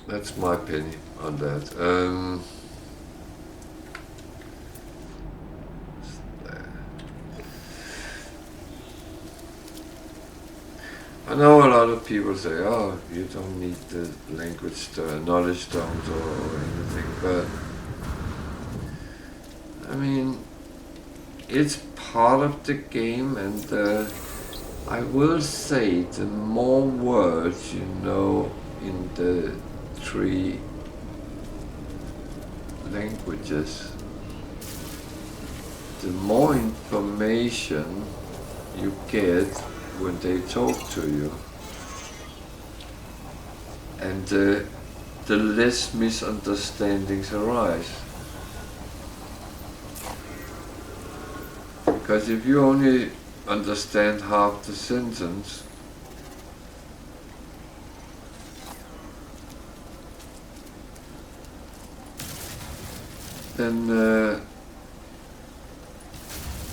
That's my opinion on that. I know a lot of people say, oh, you don't need the language, knowledge stones or anything, but I mean, it's part of the game, and I will say the more words you know in the 3 languages, the more information you get when they talk to you, and the less misunderstandings arise. Because if you only understand half the sentence, then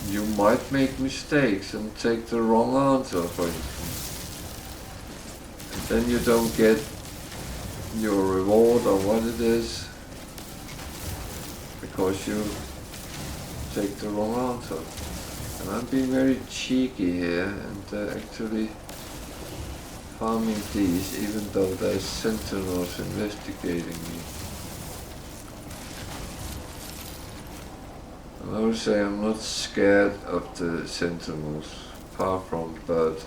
you might make mistakes and take the wrong answer, for instance. And then you don't get your reward or what it is, because you take the wrong answer. And I'm being very cheeky here and actually farming these, even though there's sentinels investigating me. And I would say I'm not scared of the sentinels, far from, but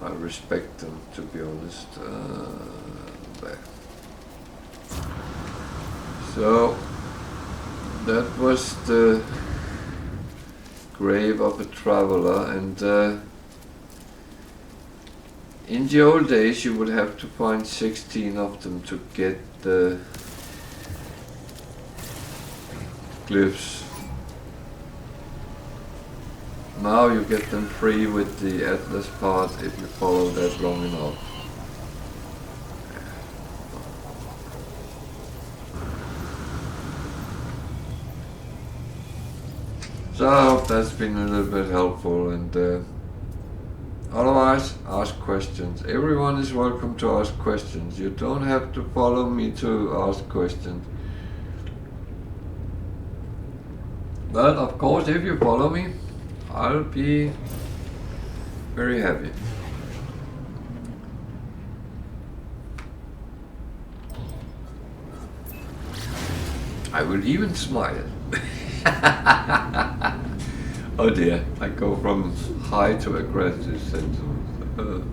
I respect them, to be honest. There. So that was the grave of a traveler, and in the old days you would have to find 16 of them to get the glyphs. Now you get them free with the Atlas part if you follow that long enough. So I hope that's been a little bit helpful, and otherwise ask questions. Everyone is welcome to ask questions. You don't have to follow me to ask questions. But of course, if you follow me, I'll be very happy. I will even smile. Oh dear, I go from high to aggressive sentiment.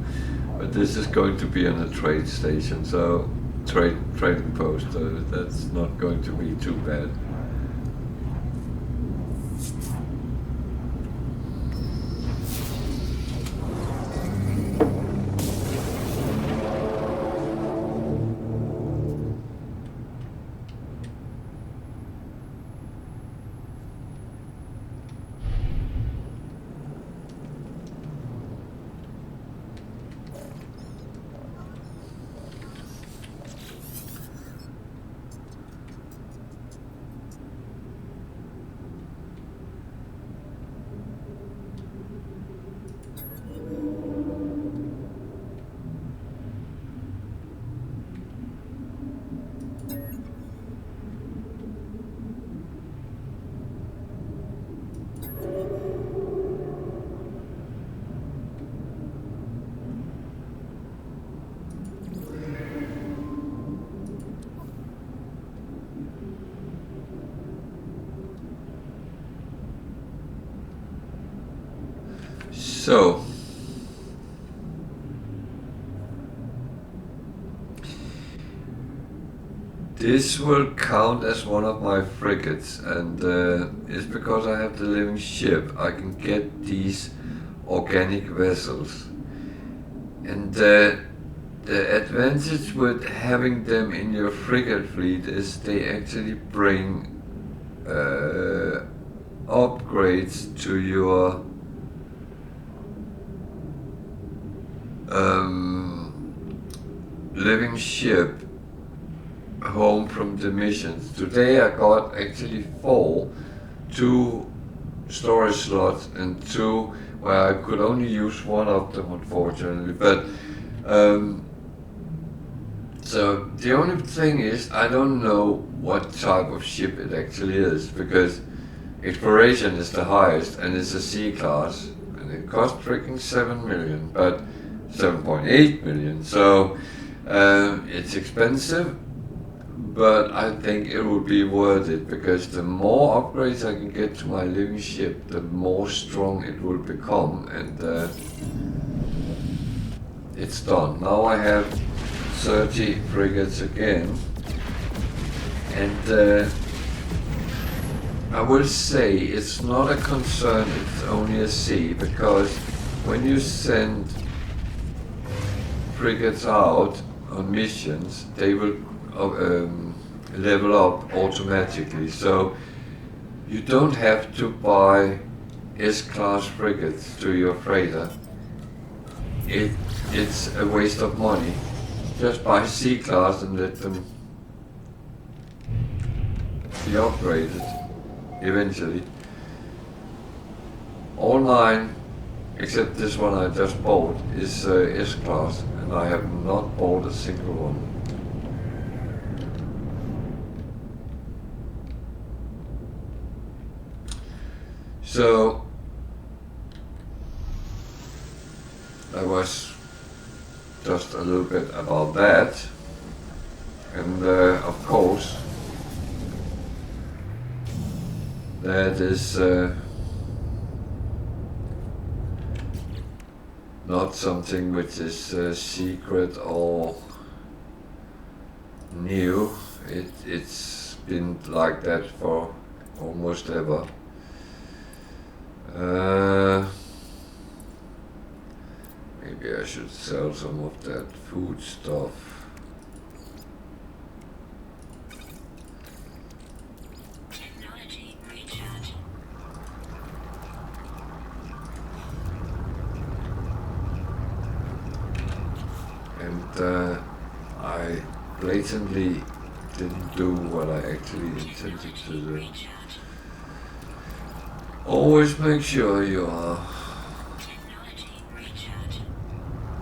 But this is going to be on a trade station, so trading post, so that's not going to be too bad. So, this will count as one of my frigates, and it's because I have the living ship. I can get these organic vessels, and the advantage with having them in your frigate fleet is they actually bring upgrades to your living ship home from the missions. Today I got actually 2 storage slots and 2 where I could only use one of them, unfortunately. But so So the only thing is, I don't know what type of ship it actually is, because exploration is the highest and it's a C class and it costs freaking 7 million, but 7.8 million. So it's expensive, but I think it would be worth it, because the more upgrades I can get to my living ship, the more strong it will become, and it's done. Now I have 30 frigates again, and I will say it's not a concern, it's only a C, because when you send frigates out on missions, they will level up automatically, so you don't have to buy S-class frigates to your freighter. It's a waste of money. Just buy C-class and let them be upgraded eventually. All 9, except this one I just bought, is S-class, and I have not bought a single one. So that was just a little bit about that, and of course that is not something which is secret or new. It's been like that for almost ever. Maybe I should sell some of that food stuff. Technology recharge. And I blatantly didn't do what I actually intended to do. Always make sure your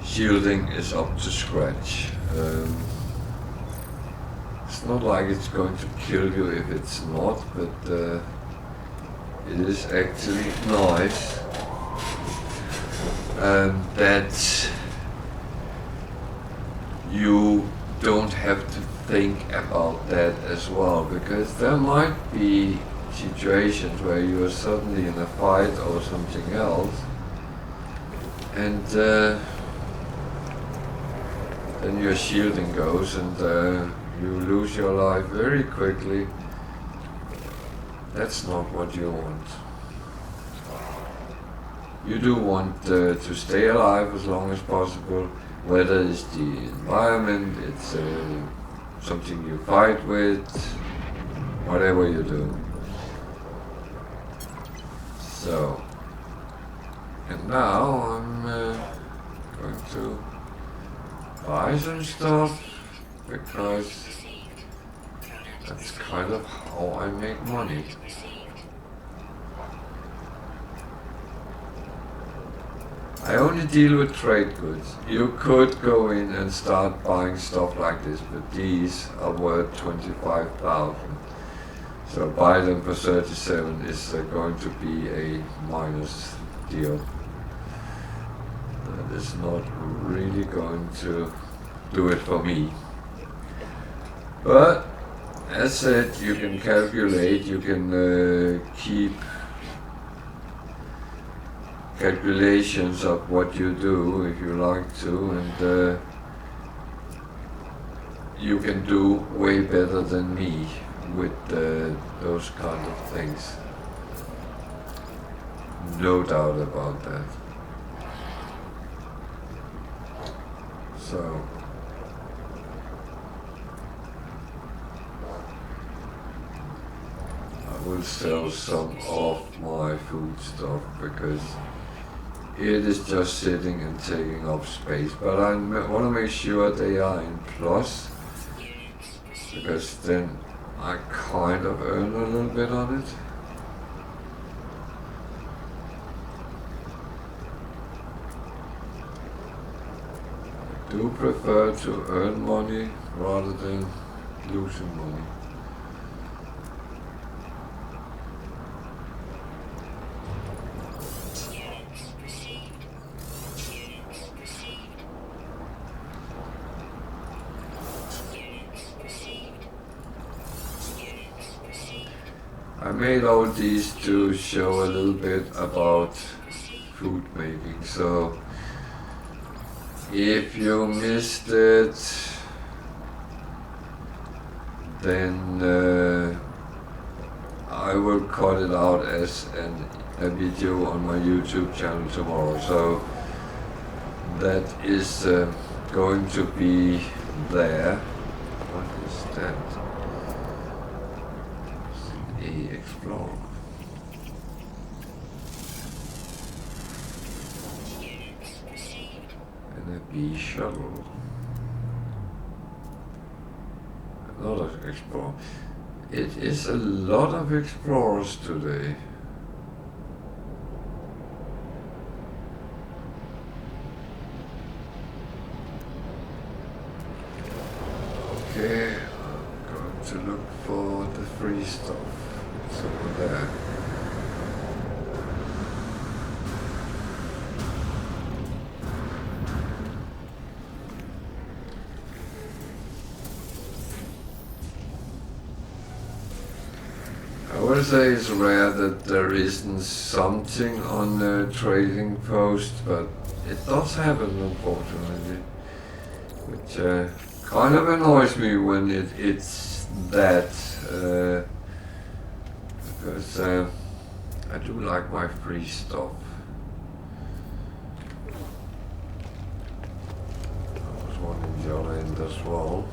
shielding is up to scratch. It's not like it's going to kill you if it's not, but it is actually nice that you don't have to think about that as well, because there might be situations where you are suddenly in a fight or something else, and then your shielding goes and you lose your life very quickly. That's not what you want. You do want to stay alive as long as possible, whether it's the environment, it's something you fight with, whatever you do. So, and now I'm going to buy some stuff, because that's kind of how I make money. I only deal with trade goods. You could go in and start buying stuff like this, but these are worth 25,000. So buy them for 37 is going to be a minus deal. That is not really going to do it for me. But as said, you can calculate, you can keep calculations of what you do if you like to, and you can do way better than me with those kind of things. No doubt about that. So I will sell some of my food stuff, because it is just sitting and taking up space, but I want to make sure they are in plus, because then I kind of earn a little bit on it. do prefer to earn money rather than losing money. I made all these to show a little bit about food making, so if you missed it, then I will cut it out as a video on my YouTube channel tomorrow, so that is going to be there. What is that? Explorer. And a bee shuttle. Another explorer. It is a lot of explorers today. Okay, I'm going to look for the free stuff. It's over there. I would say it's rare that there isn't something on the trading post, but it does happen, unfortunately, which kind of annoys me when it's that, because I do like my free stuff. There was one in the other end as well.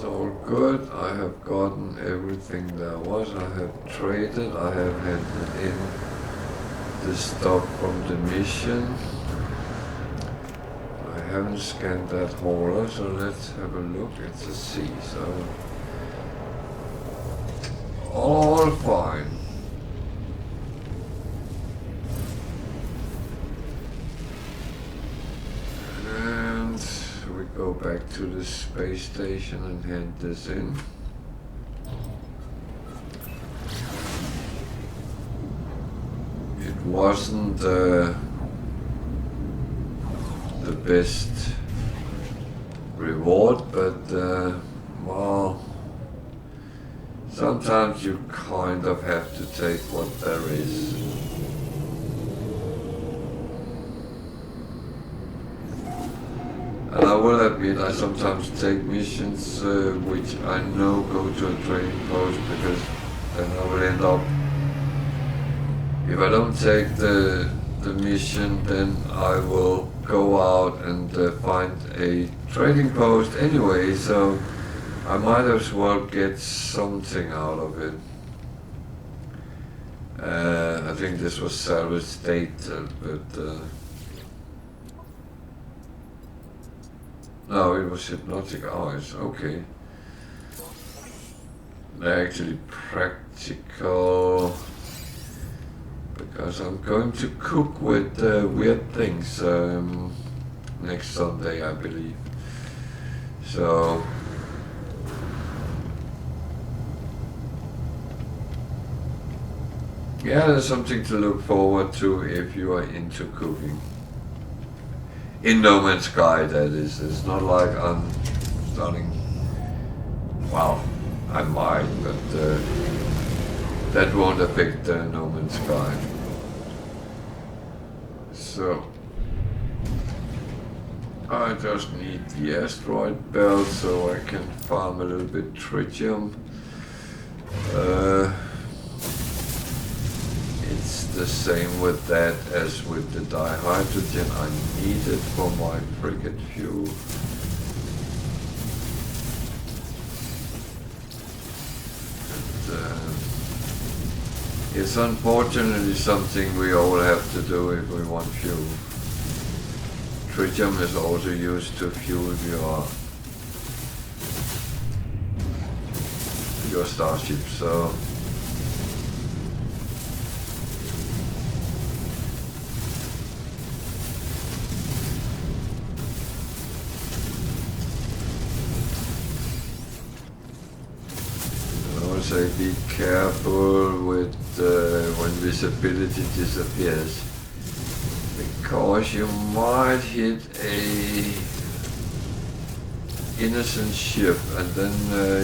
All good. I have gotten everything there was. I have traded. I have handed in the stuff from the mission. I haven't scanned that hauler, so let's have a look. It's a C, so all fine. Go back to the space station and hand this in. It wasn't the best reward, but well, sometimes you kind of have to take what there is. And I will admit, I sometimes take missions which I know go to a trading post, because then I will end up, if I don't take the mission, then I will go out and find a trading post anyway, so I might as well get something out of it. I think this was salvage state, but no, it was hypnotic eyes, okay. They're actually practical, because I'm going to cook with weird things next Sunday, I believe. So yeah, there's something to look forward to if you are into cooking. In No Man's Sky, that is. It's not like I'm starting, well, I might, but that won't affect No Man's Sky. So, I just need the asteroid belt so I can farm a little bit tritium. It's the same with that as with the dihydrogen I need it for my frigate fuel. And It's unfortunately something we all have to do if we want fuel. Tritium is also used to fuel your starship, so I would say be careful with when visibility disappears, because you might hit a innocent ship and then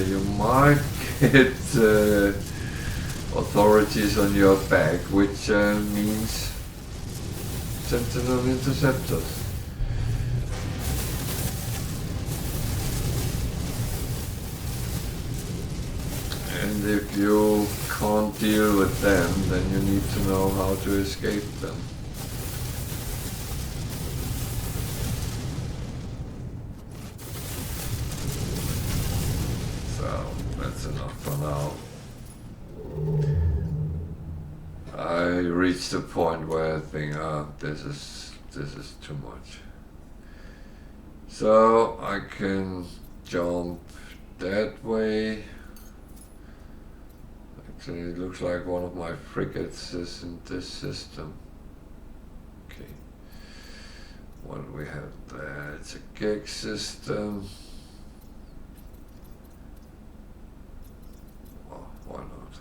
you might get authorities on your back, which means Sentinel interceptors. And if you can't deal with them, then you need to know how to escape them. So that's enough for now. I reached a point where I think, this is too much. So I can jump that way. Actually, it looks like one of my frigates is in this system. Okay. What do we have there? It's a gig system. Well, why not?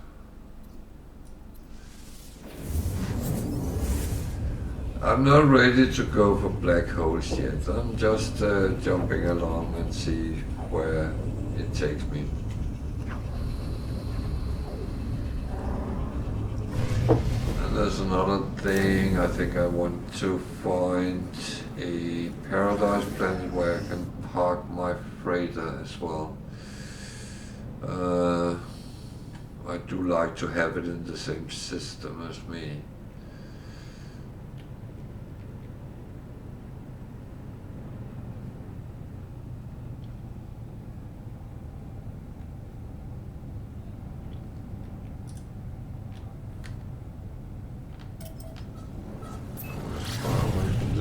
I'm not ready to go for black holes yet. I'm just jumping along and see where it takes me. And there's another thing. I think I want to find a paradise planet where I can park my freighter as well. I do like to have it in the same system as me.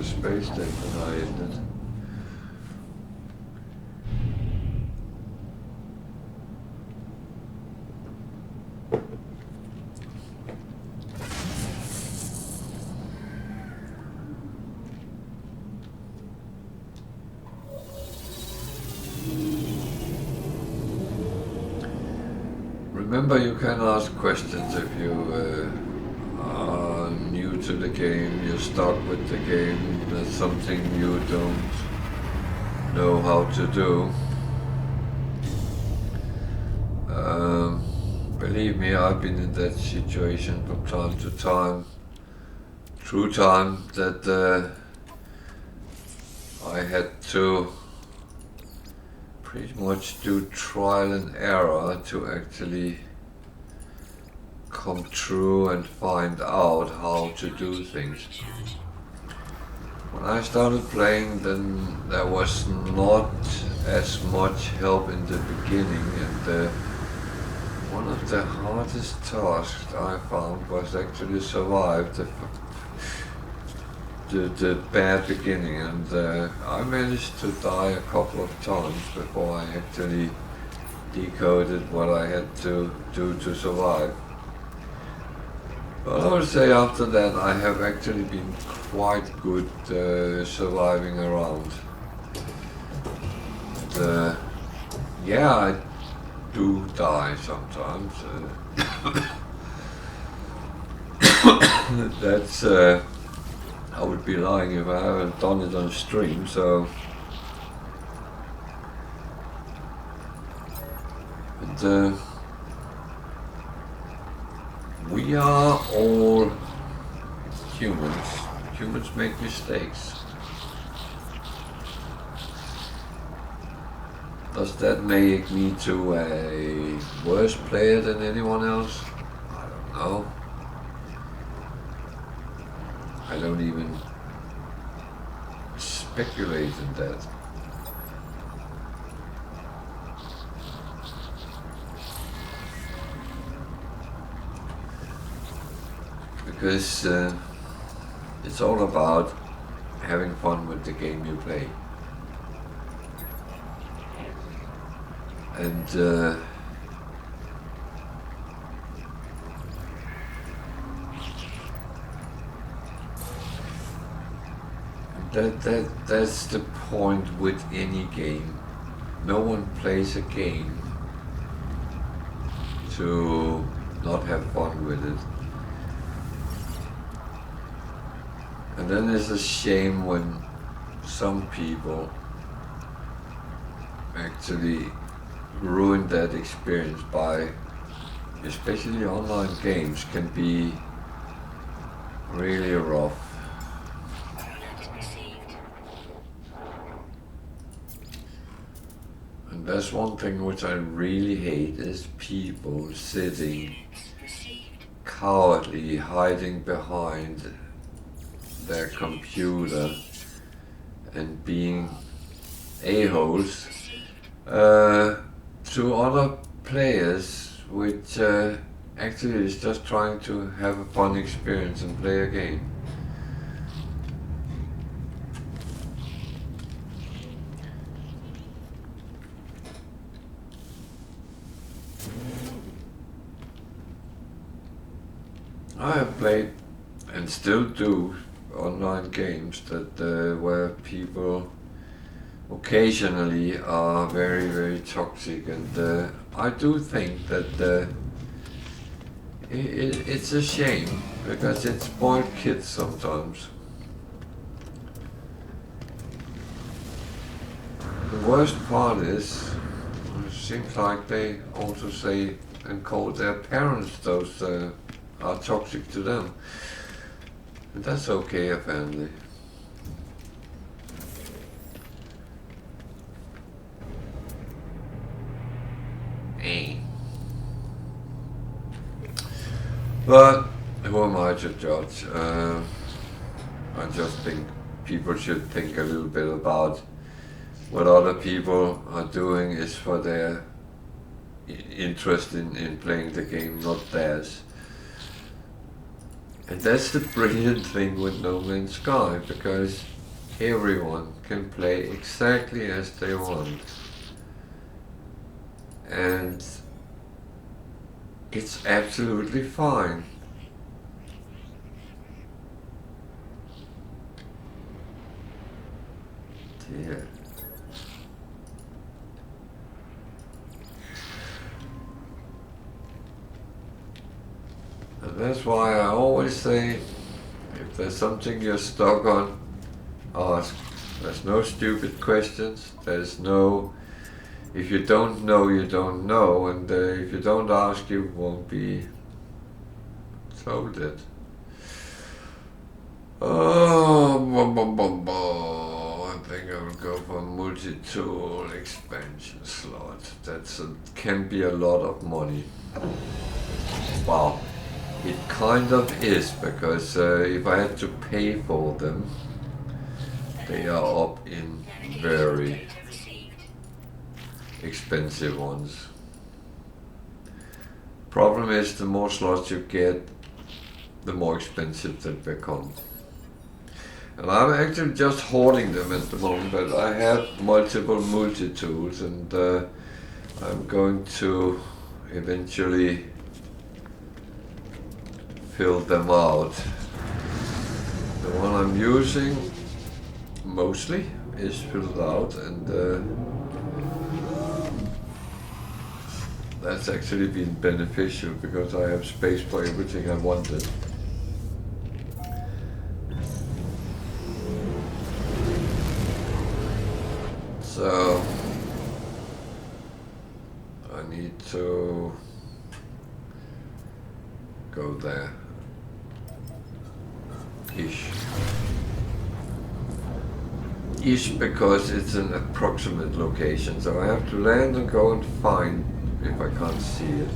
Space station I ended. Remember, you can ask questions if you are new to the game, you're stuck with the game, there's something you don't know how to do. Believe me, I've been in that situation from time to time, through time, that I had to pretty much do trial and error to actually come through and find out how to do things. When I started playing, then there was not as much help in the beginning, and one of the hardest tasks I found was actually survive the bad beginning, and I managed to die a couple of times before I actually decoded what I had to do to survive. But I would say after that I have actually been quite good surviving around. And, yeah, I do die sometimes. That's I would be lying if I haven't done it on stream, so. And we are all humans. Humans make mistakes. Does that make me to a worse player than anyone else? I don't know. I don't even speculate in that. because it's all about having fun with the game you play. And that's the point with any game. No one plays a game to not have fun with it. And then it's a shame when some people actually ruin that experience by, especially online games can be really rough. And that's one thing which I really hate is people sitting cowardly hiding behind their computer and being a-holes to other players, which actually is just trying to have a fun experience and play a game. I have played and still do online games that where people occasionally are very, very toxic, and I do think that it's a shame because it's spoiled kids sometimes. The worst part is, it seems like they also say and call their parents those are toxic to them. And that's okay apparently. But who am I to judge? I just think people should think a little bit about what other people are doing is for their interest in playing the game, not theirs. And that's the brilliant thing with No Man's Sky, because everyone can play exactly as they want. And it's absolutely fine. Dear. And that's why I always say, if there's something you're stuck on, ask. There's no stupid questions. There's no, if you don't know, you don't know, and if you don't ask, you won't be told it. Oh, I think I will go for a multi-tool expansion slot. That can be a lot of money. Wow. It kind of is, because if I had to pay for them, they are up in very expensive ones. Problem is, the more slots you get, the more expensive they become. And I'm actually just hoarding them at the moment, but I have multiple multi-tools, and I'm going to eventually fill them out. The one I'm using mostly is filled out, and that's actually been beneficial because I have space for everything I wanted. So I need to go there. Ish, because it's an approximate location, so I have to land and go and find if I can't see it.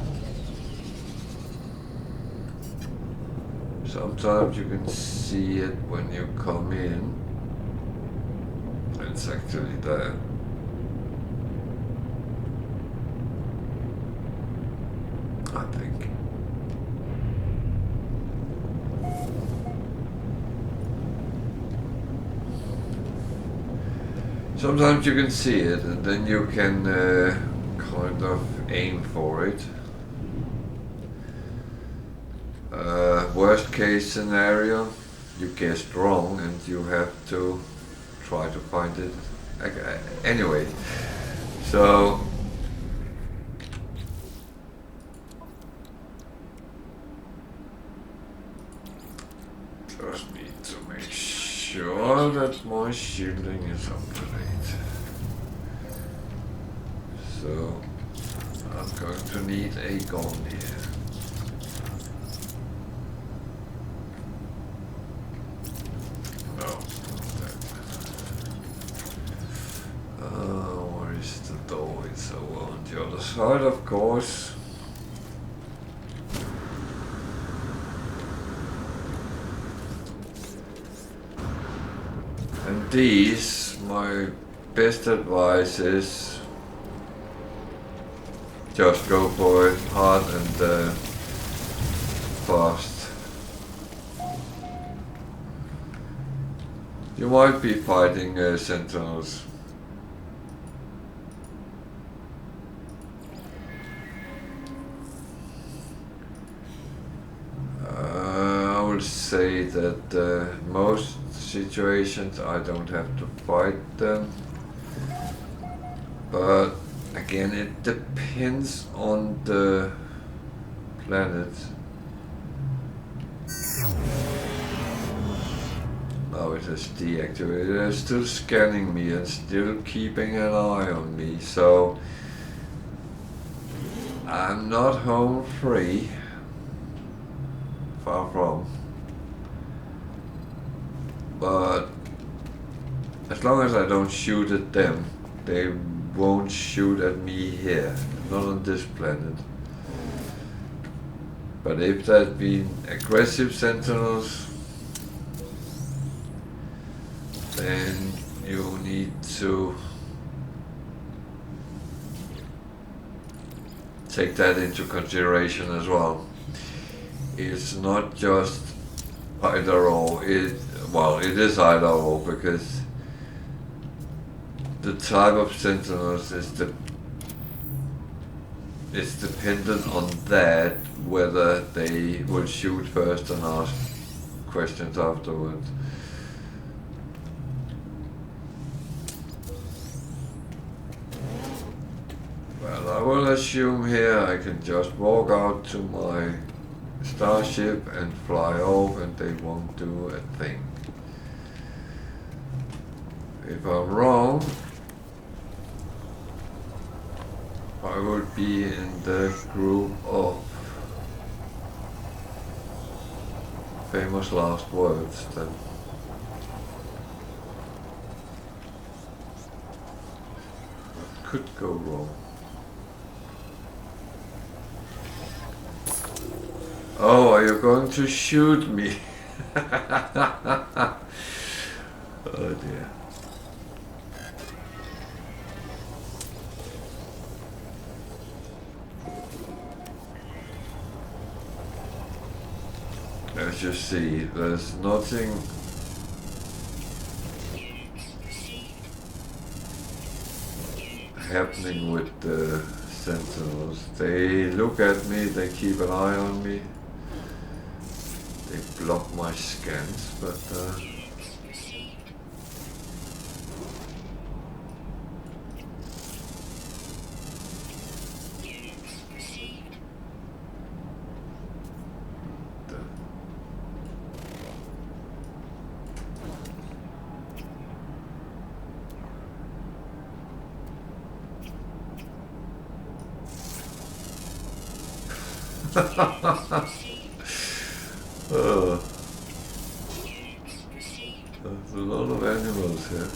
Sometimes you can see it when you come in. It's actually there. I think. Sometimes you can see it and then you can kind of aim for it. Worst case scenario, you guessed wrong and you have to try to find it. Anyway, so just need to make sure that my shielding is up to date. So I'm going to need a gun here. No, where is the door? It's over on the other side, of course. And these, my best advice is just go for it hard and fast. You might be fighting sentinels. I would say that most situations I don't have to fight them, but again it depends on the planet. Oh, it is deactivated. It's still scanning me and still keeping an eye on me, so I'm not home free. Far from. But as long as I don't shoot at them, they won't shoot at me here. Not on this planet. But if there'd been aggressive sentinels, then you need to take that into consideration as well. It's not just either or. Well, it is either or, because the type of sentinels is it's dependent on that, whether they will shoot first and ask questions afterwards. Well, I will assume here I can just walk out to my starship and fly off and they won't do a thing. If I'm wrong, I would be in the group of famous last words then. What could go wrong? Oh, are you going to shoot me? Oh dear. As you see, there's nothing happening with the sentinels. They look at me, they keep an eye on me. They block my scans, but oh. There's a lot of animals here.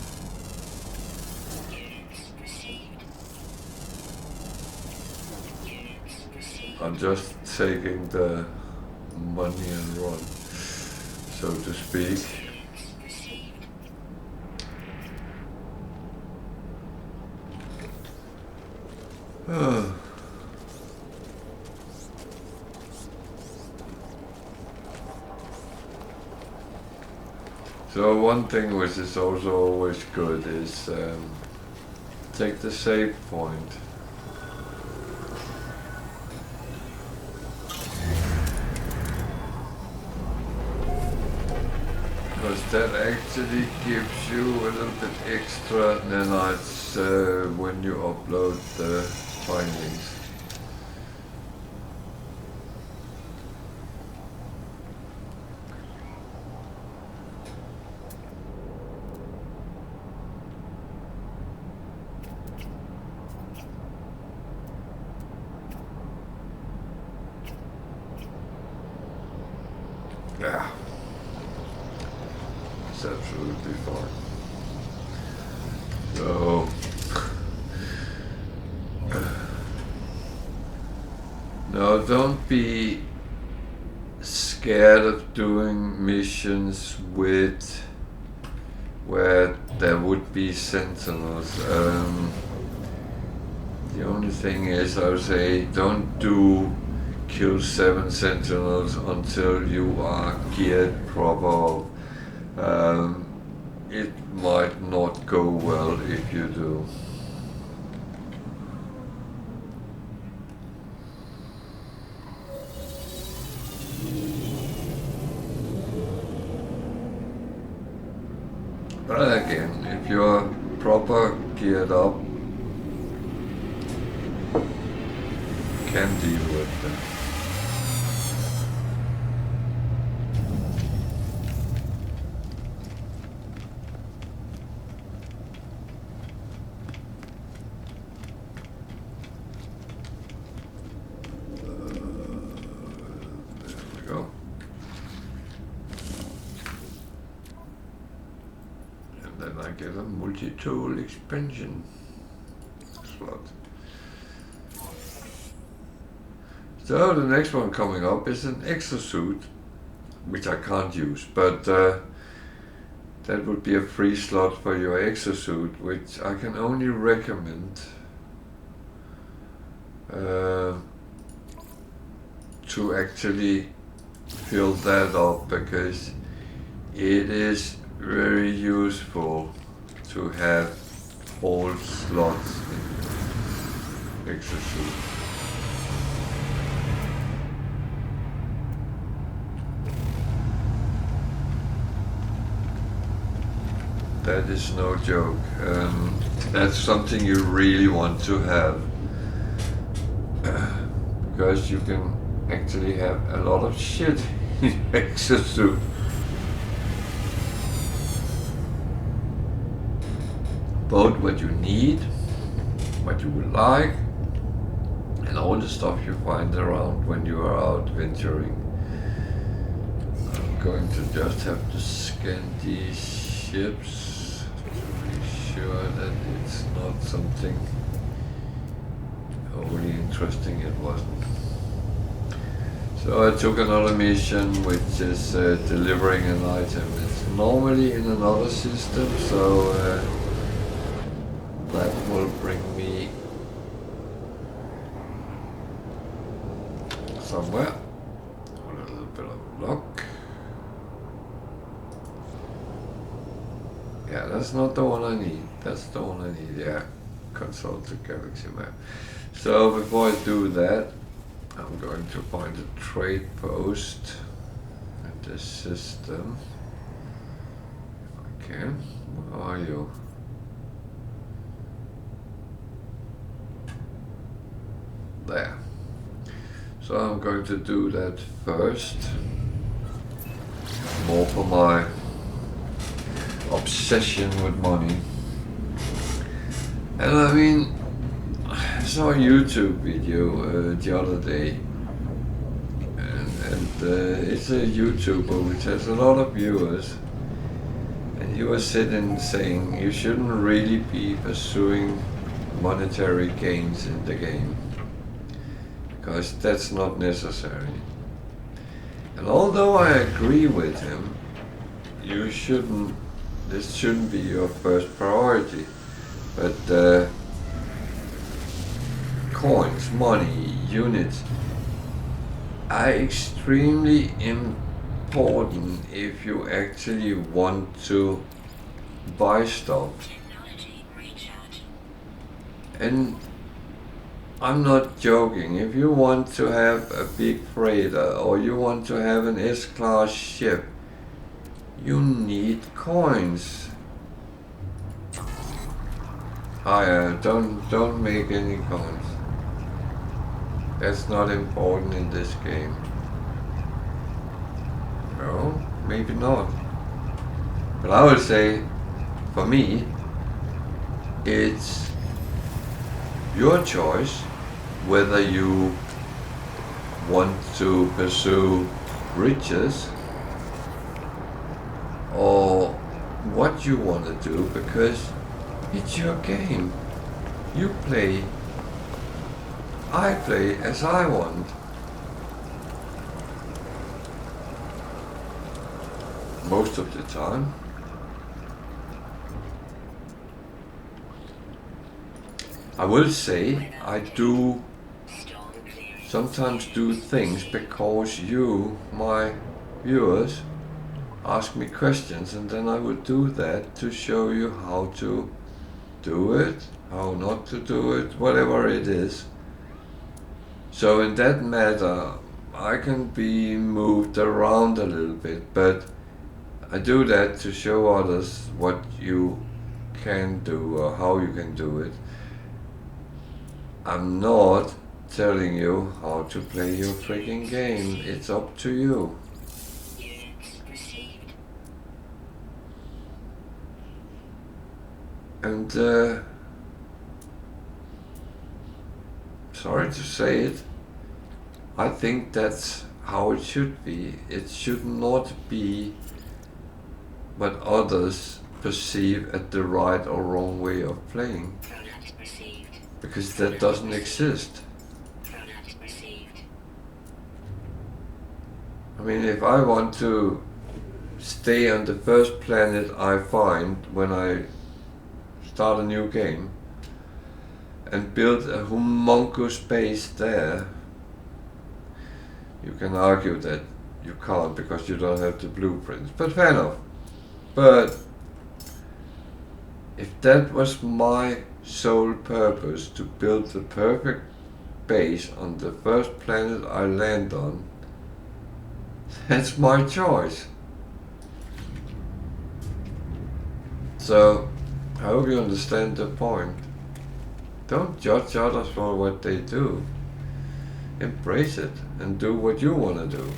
I'm just taking the money and run, so to speak. So one thing which is also always good is take the save point. Because that actually gives you a little bit extra nanites when you upload the findings. Yeah. It's absolutely fine. So, no, don't be scared of doing missions with where there would be sentinels. The only thing is, I would say, don't do kill 7 sentinels until you are geared proper. It might not go well if you do. But again, if you're proper geared up, you can deal with them. Get a multi-tool expansion slot. So the next one coming up is an exosuit, which I can't use, but that would be a free slot for your exosuit, which I can only recommend to actually fill that up, because it is very useful to have all slots in exosuit. That is no joke. That's something you really want to have, because you can actually have a lot of shit in exosuit. Both what you need, what you would like, and all the stuff you find around when you are out venturing. I'm going to just have to scan these ships to be sure that it's not something overly interesting. It wasn't. So I took another mission, which is delivering an item. It's normally in another system, so that will bring me somewhere. A little bit of luck. Yeah, that's not the one I need. That's the one I need. Yeah, consult the galaxy map. So before I do that, I'm going to find a trade post in this system. If I can. Where are you? There. So I'm going to do that first. More for my obsession with money. And I mean, I saw a YouTube video the other day, and it's a YouTuber which has a lot of viewers, and he was sitting saying you shouldn't really be pursuing monetary gains in the game, because that's not necessary. And although I agree with him, this shouldn't be your first priority. But coins, money, units are extremely important if you actually want to buy stuff. And I'm not joking. If you want to have a big freighter or you want to have an S-class ship, you need coins. Don't make any coins. That's not important in this game. No, maybe not. But I would say, for me, it's your choice whether you want to pursue riches or what you want to do, because it's your game. You play. I play as I want. Most of the time. I will say I do sometimes do things because you, my viewers, ask me questions, and then I would do that to show you how to do it, how not to do it, whatever it is. So in that matter, I can be moved around a little bit, but I do that to show others what you can do or how you can do it. I'm not telling you how to play your freaking game. It's up to you. And sorry to say it, I think that's how it should be. It should not be what others perceive as the right or wrong way of playing. Because that doesn't exist. I mean, if I want to stay on the first planet I find when I start a new game and build a humongous base there, you can argue that you can't because you don't have the blueprints, but fair enough. But if that was my sole purpose, to build the perfect base on the first planet I land on, that's my choice. So I hope you understand the point. Don't judge others for what they do. Embrace it and do what you want to do.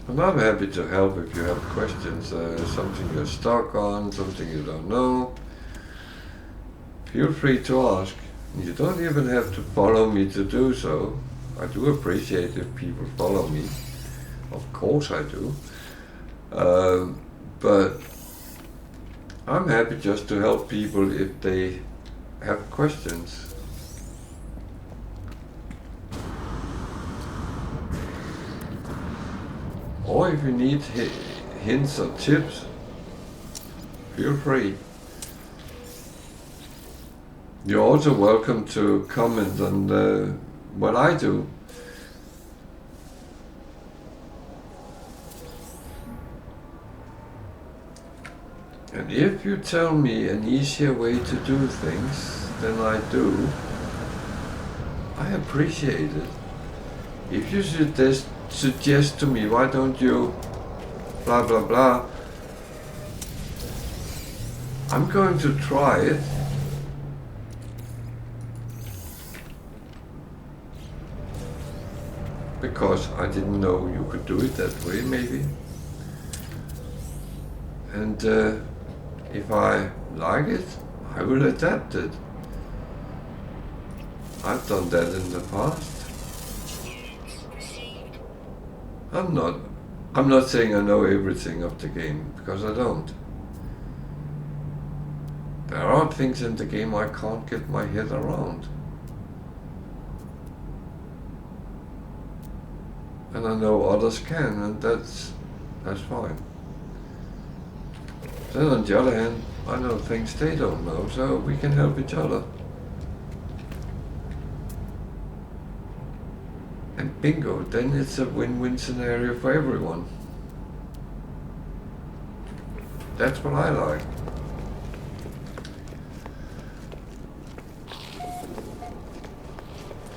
And I'm happy to help if you have questions, something you're stuck on, something you don't know. Feel free to ask. You don't even have to follow me to do so. I do appreciate if people follow me. Of course I do. But I'm happy just to help people if they have questions. Or if you need hints or tips, feel free. You're also welcome to comment on what I do. And if you tell me an easier way to do things than I do, I appreciate it. If you suggest to me, why don't you blah blah blah, I'm going to try it. Because I didn't know you could do it that way, maybe. And if I like it, I will adapt it. I've done that in the past. I'm not saying I know everything of the game, because I don't. There are things in the game I can't get my head around. And I know others can, and that's fine. Then on the other hand, I know things they don't know, so we can help each other. And bingo, then it's a win-win scenario for everyone. That's what I like.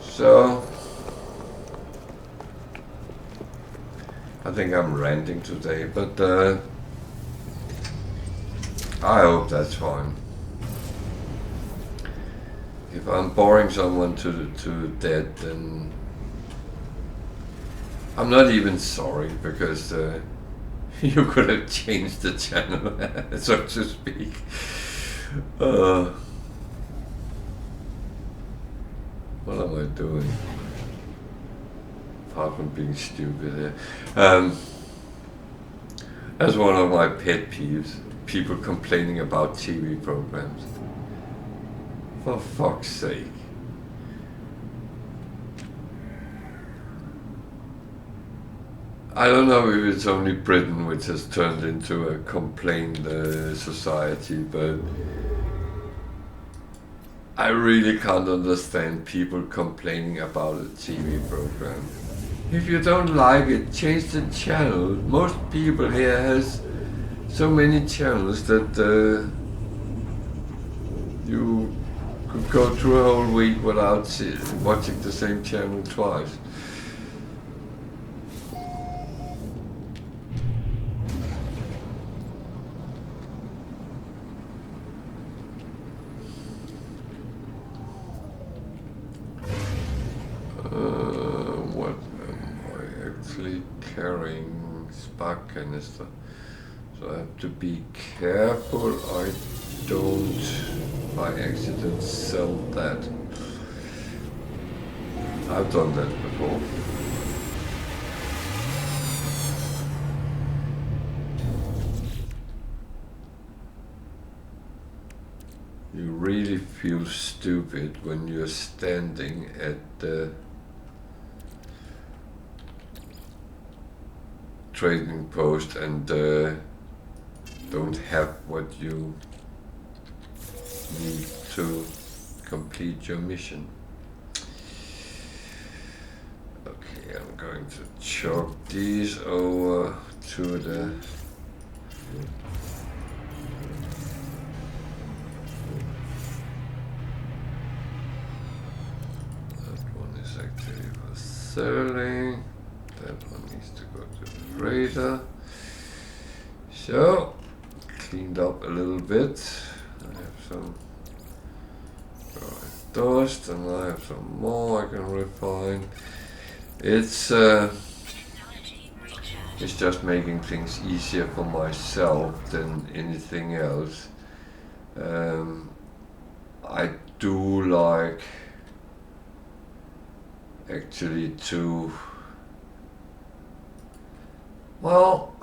So, I think I'm ranting today, but I hope that's fine. If I'm boring someone to death, then I'm not even sorry, because you could have changed the channel, so to speak. What am I doing? Apart from being stupid here. That's one of my pet peeves. People complaining about TV programs. For fuck's sake. I don't know if it's only Britain which has turned into a complaint society, but I really can't understand people complaining about a TV program. If you don't like it, change the channel. Most people here has so many channels that you could go through a whole week without watching the same channel twice. What am I actually carrying? Spark canister. So I have to be careful I don't by accident sell that. I've done that before. You really feel stupid when you're standing at the trading post and don't have what you need to complete your mission. Okay, I'm going to chalk these over to the actually for selling. That one needs to go to the freighter. So, cleaned up a little bit. I have some dust and I have some more I can refine. It's just making things easier for myself than anything else. I do like actually to, well,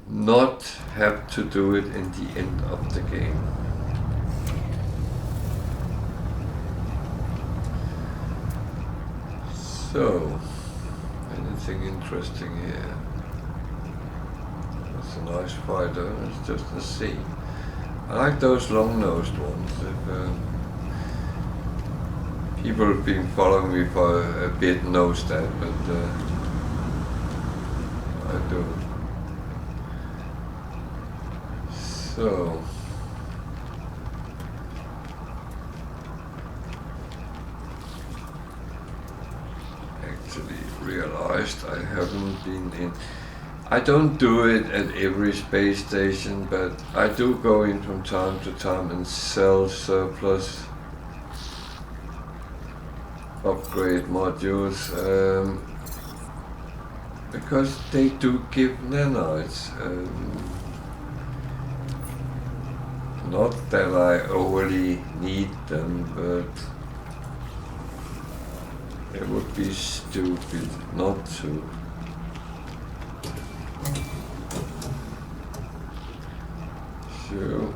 not have to do it in the end of the game. So, anything interesting here? That's a nice fighter, it's just a C. I like those long-nosed ones. If, people have been following me for a bit knows that, but I do. So, actually realized I haven't been in. I don't do it at every space station, but I do go in from time to time and sell surplus upgrade modules, because they do give nanites. Not that I overly need them, but it would be stupid not to. So,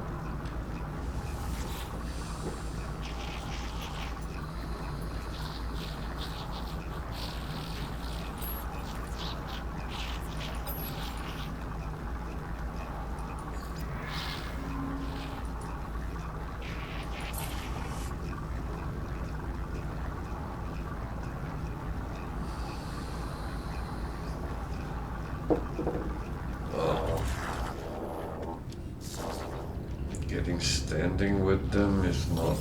getting standing with them is not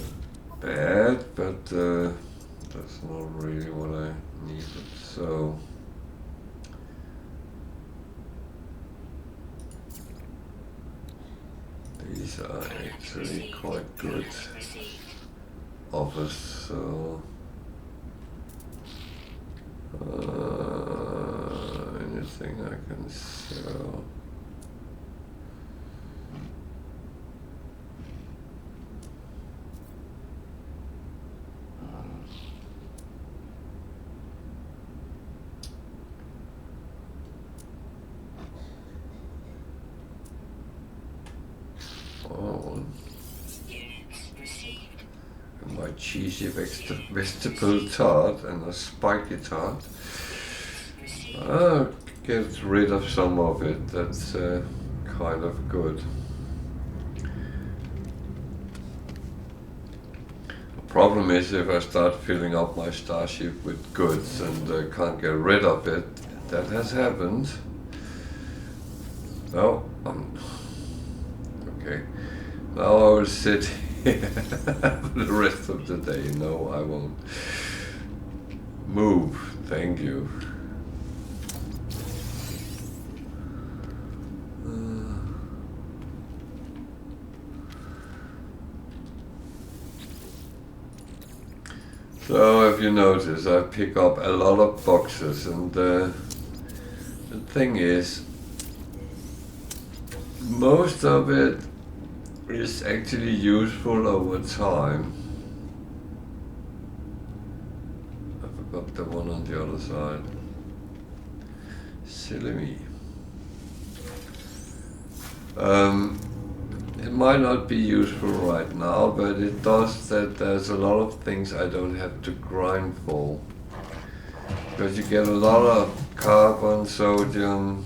bad, but that's not really what I needed. So these are actually quite good offers. So anything I can sell. Oh, my cheesy vegetable tart and a spiky tart. I'll get rid of some of it. That's kind of good. The problem is if I start filling up my starship with goods and can't get rid of it. That has happened. No, okay. Now I will sit here for the rest of the day. No, I won't move. Thank you. So if you notice, I pick up a lot of boxes, and the thing is, most of it is actually useful over time. I forgot the one on the other side. Silly me. It might not be useful right now, but it does that there's a lot of things I don't have to grind for. Because you get a lot of carbon, sodium,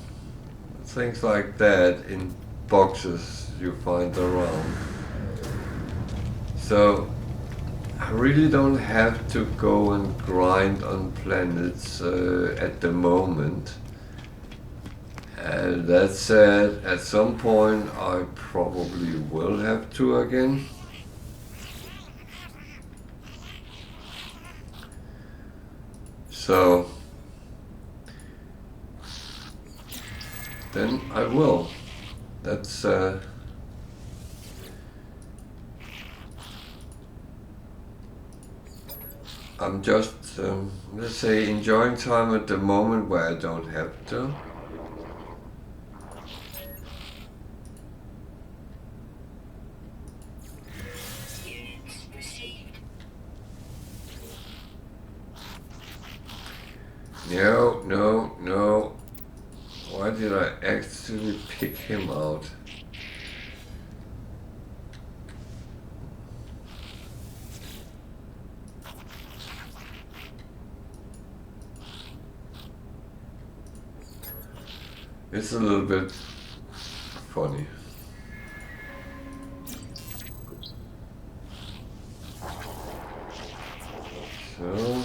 things like that in boxes you find around. So I really don't have to go and grind on planets at the moment. And that said, at some point I probably will have to again. So then I will. That's I'm just let's say enjoying time at the moment where I don't have to. No. Why did I actually pick him out? It's a little bit funny. So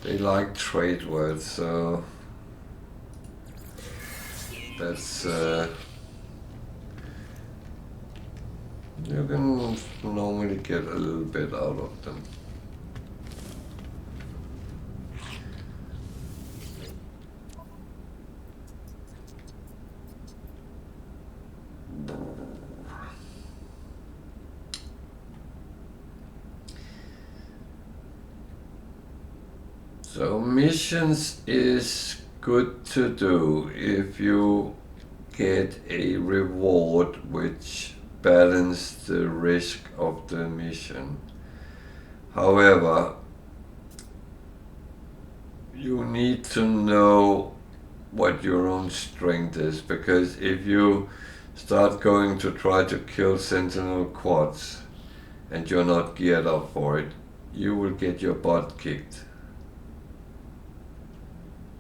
they like trade words, so that's you can normally get a little bit out of them. So missions is good to do if you get a reward which balances the risk of the mission. However, you need to know what your own strength is, because if you start going to try to kill Sentinel quads and you're not geared up for it, you will get your butt kicked.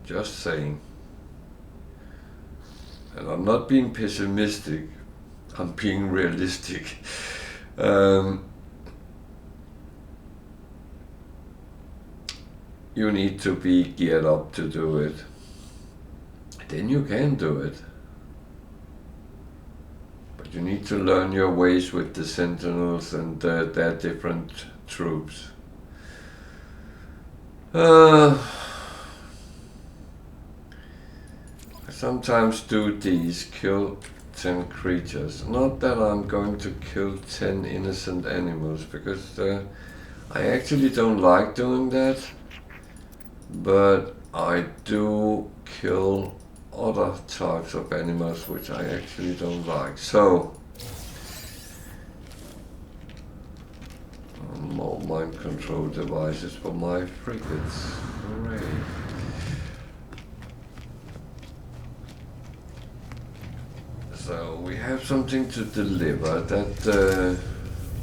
Just saying. And I'm not being pessimistic, I'm being realistic. you need to be geared up to do it. Then you can do it. But you need to learn your ways with the sentinels and their different troops. I sometimes do these, kill 10 creatures. Not that I'm going to kill 10 innocent animals, because I actually don't like doing that. But I do kill other types of animals which I actually don't like. So, more mind control devices for my frigates. Hooray. So we have something to deliver that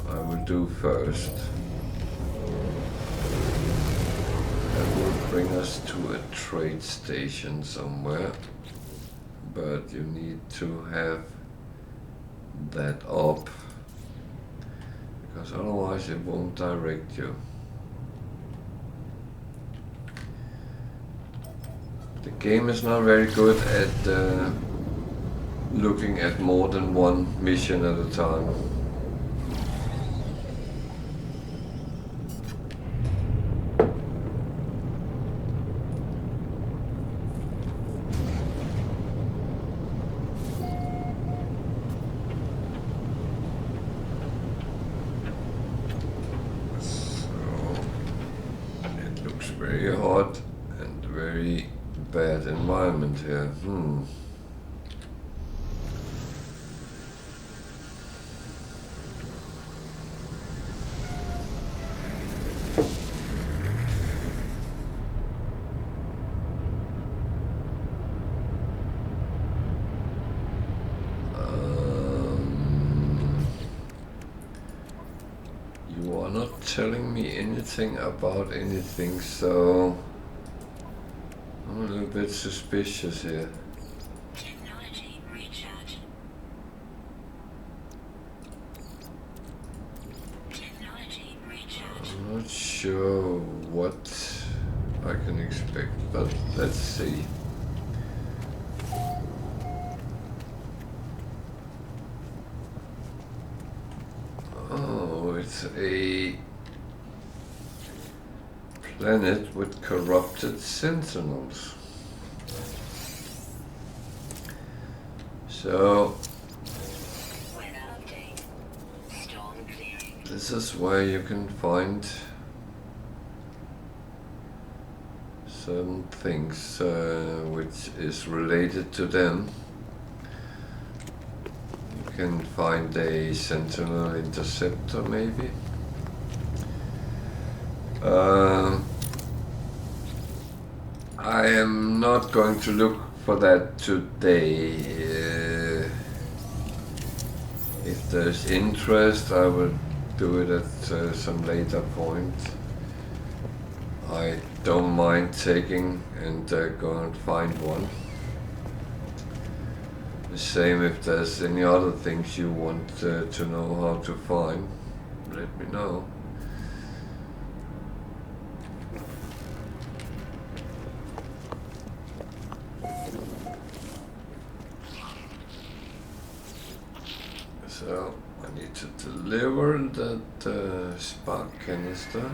I will do first. That will bring us to a trade station somewhere. But you need to have that up, because otherwise it won't direct you. The game is not very good at looking at more than one mission at a time. Very hot and very bad environment here. You are not telling me anything about anything, so I'm a little bit suspicious here. Technology recharge. Technology recharge. I'm not sure what I can expect, but let's see. Oh, it's a planet with corrupted sentinels. So this is where you can find certain things which is related to them. You can find a sentinel interceptor maybe. I am not going to look for that today. If there's interest, I will do it at some later point. I don't mind taking and go and find one. The same if there's any other things you want to know how to find, let me know. So I need to deliver that spark canister.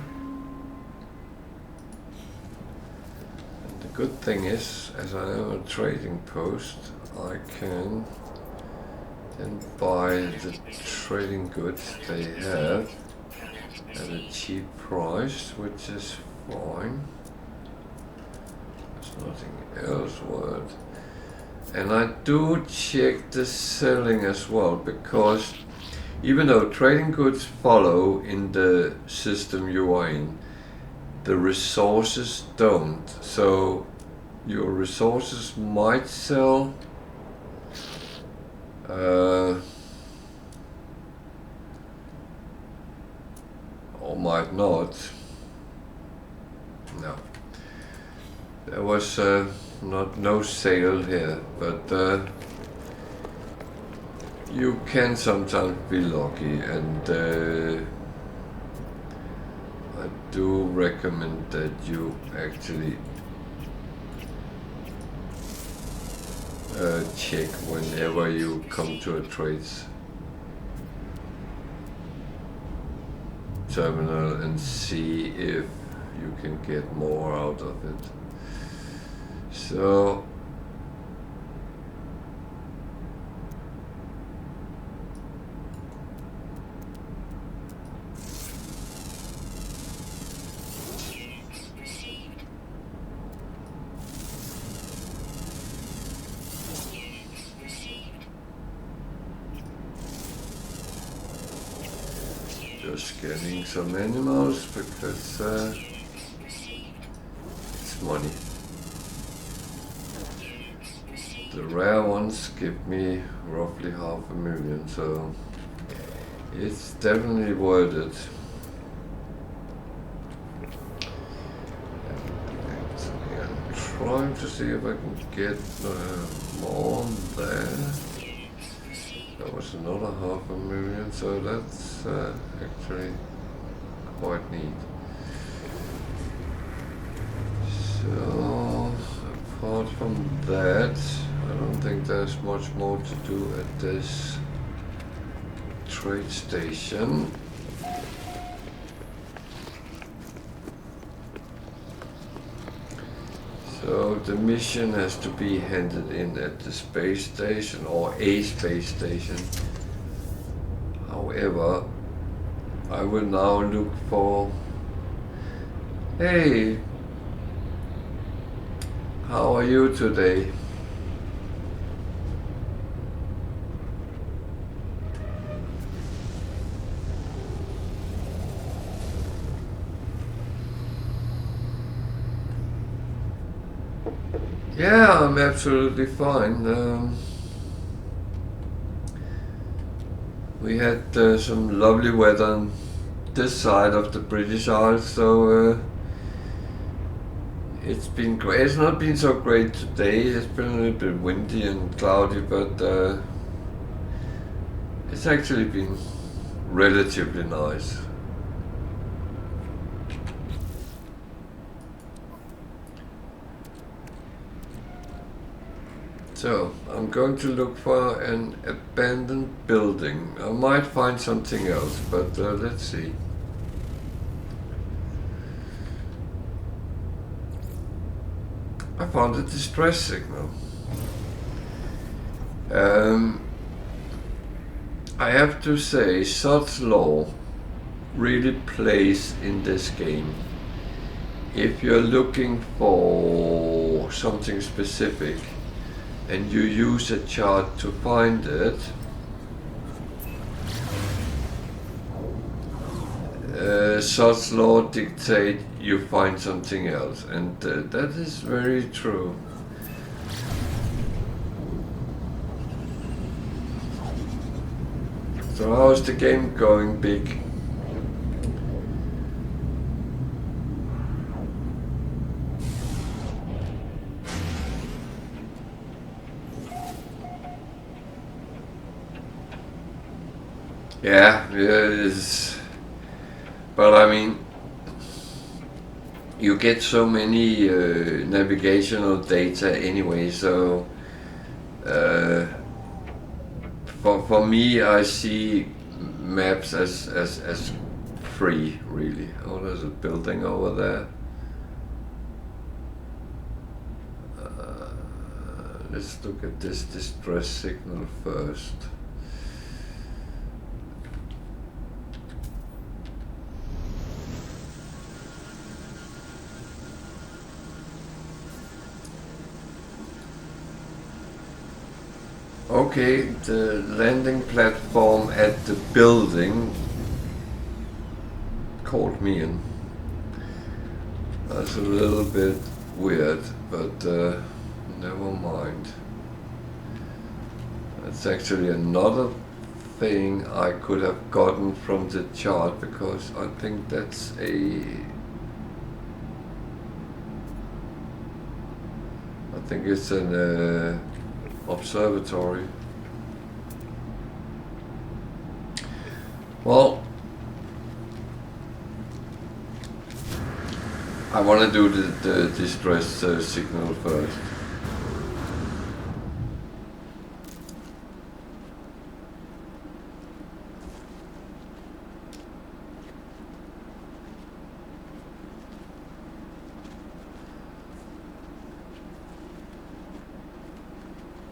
And the good thing is, as I am a trading post, I can then buy the trading goods they have at a cheap price, which is fine. There's nothing else worth. And I do check the selling as well, because even though trading goods follow in the system you are in, the resources don't. So your resources might sell, or might not. No. There was no sale here, but you can sometimes be lucky, and I do recommend that you actually check whenever you come to a trades terminal and see if you can get more out of it. So just getting some animals because it's money. The rare ones give me roughly 500,000, so it's definitely worth it. I'm trying to see if I can get more there. That was another 500,000, so that's actually quite neat. So apart from that, I don't think there's much more to do at this trade station. So the mission has to be handed in at the space station or a space station. However, I will now look for, hey, how are you today? Yeah, I'm absolutely fine. We had some lovely weather on this side of the British Isles, so it's been great. It's not been so great today. It's been a little bit windy and cloudy, but it's actually been relatively nice. So, I'm going to look for an abandoned building. I might find something else, but let's see. I found a distress signal. I have to say, Sod's Law really plays in this game. If you're looking for something specific, and you use a chart to find it, Sod's Law dictate you find something else, and that is very true. So how's the game going, Big? Yeah, it is. But I mean, you get so many navigational data anyway, so for me, I see maps as free, really. Oh, there's a building over there. Let's look at this distress signal first. Okay, the landing platform at the building called me in. That's a little bit weird, but never mind. That's actually another thing I could have gotten from the chart, because I think that's it's an observatory. Well, I want to do the distress signal first.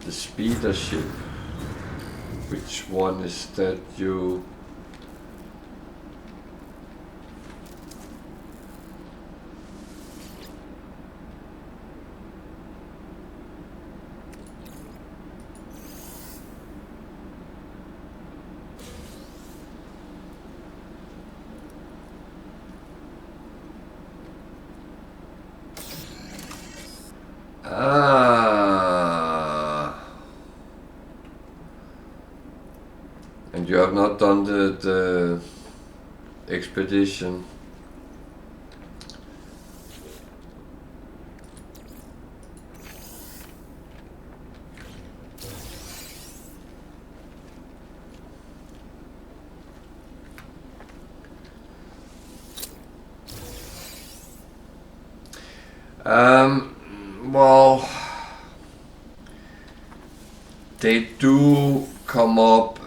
The speeder ship. Which one is that you? And you have not done the expedition. Well, they do come up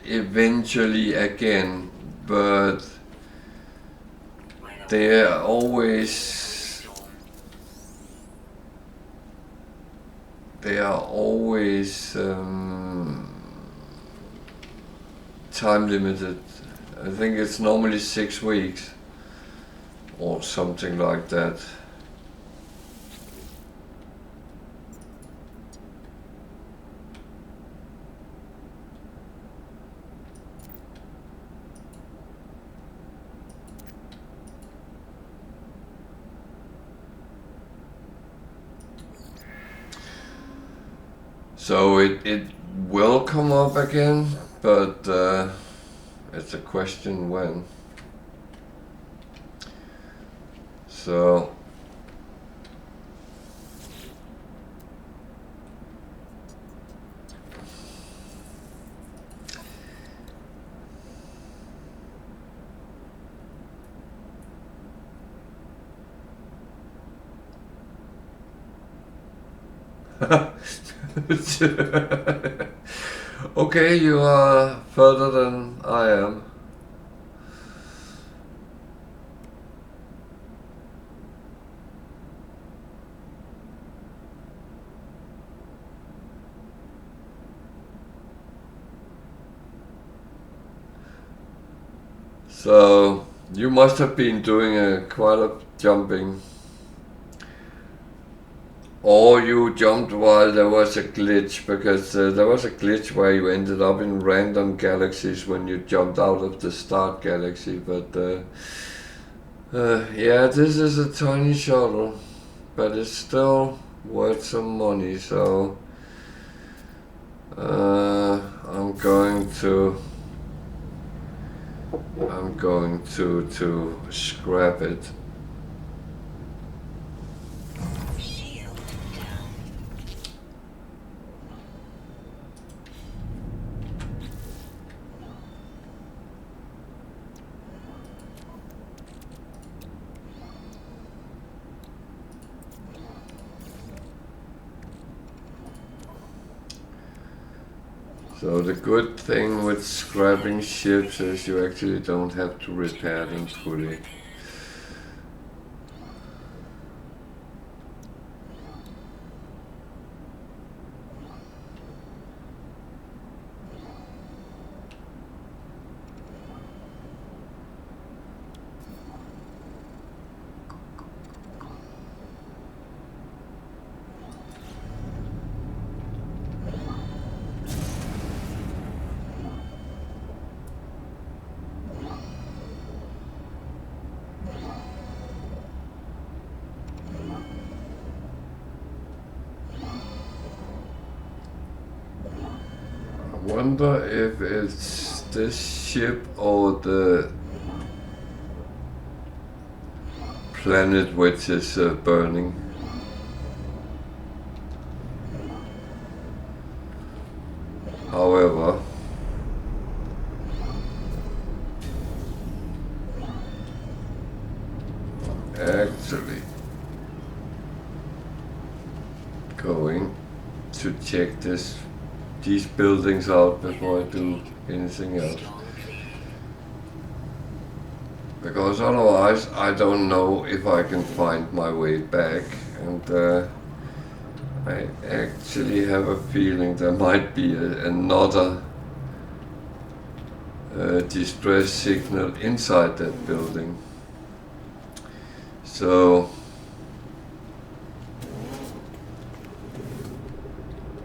eventually again, but they are always time limited. I think it's normally 6 weeks or something like that. So it will come up again, but it's a question when. So okay, you are further than I am. So you must have been doing quite a jumping. Or you jumped while there was a glitch, because there was a glitch where you ended up in random galaxies when you jumped out of the start galaxy, but yeah, this is a tiny shuttle, but it's still worth some money, so I'm going to scrap it. So the good thing with scrapping ships is you actually don't have to repair them fully. I wonder if it's this ship or the planet which is burning. However, going to check these buildings out before I do anything else. Because otherwise I don't know if I can find my way back, and I actually have a feeling there might be another distress signal inside that building. So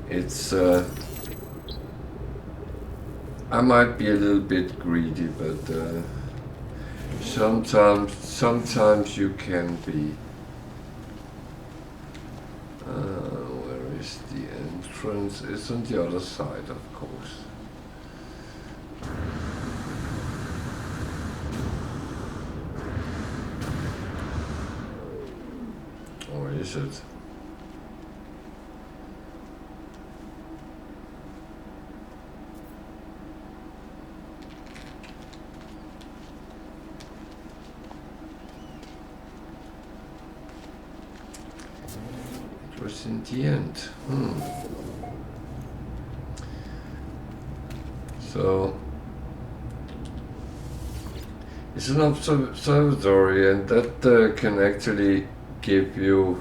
it's I might be a little bit greedy, but sometimes you can be. Where is the entrance? It's on the other side, of course. Or is it? It was in the end. So it's an observatory, and that can actually give you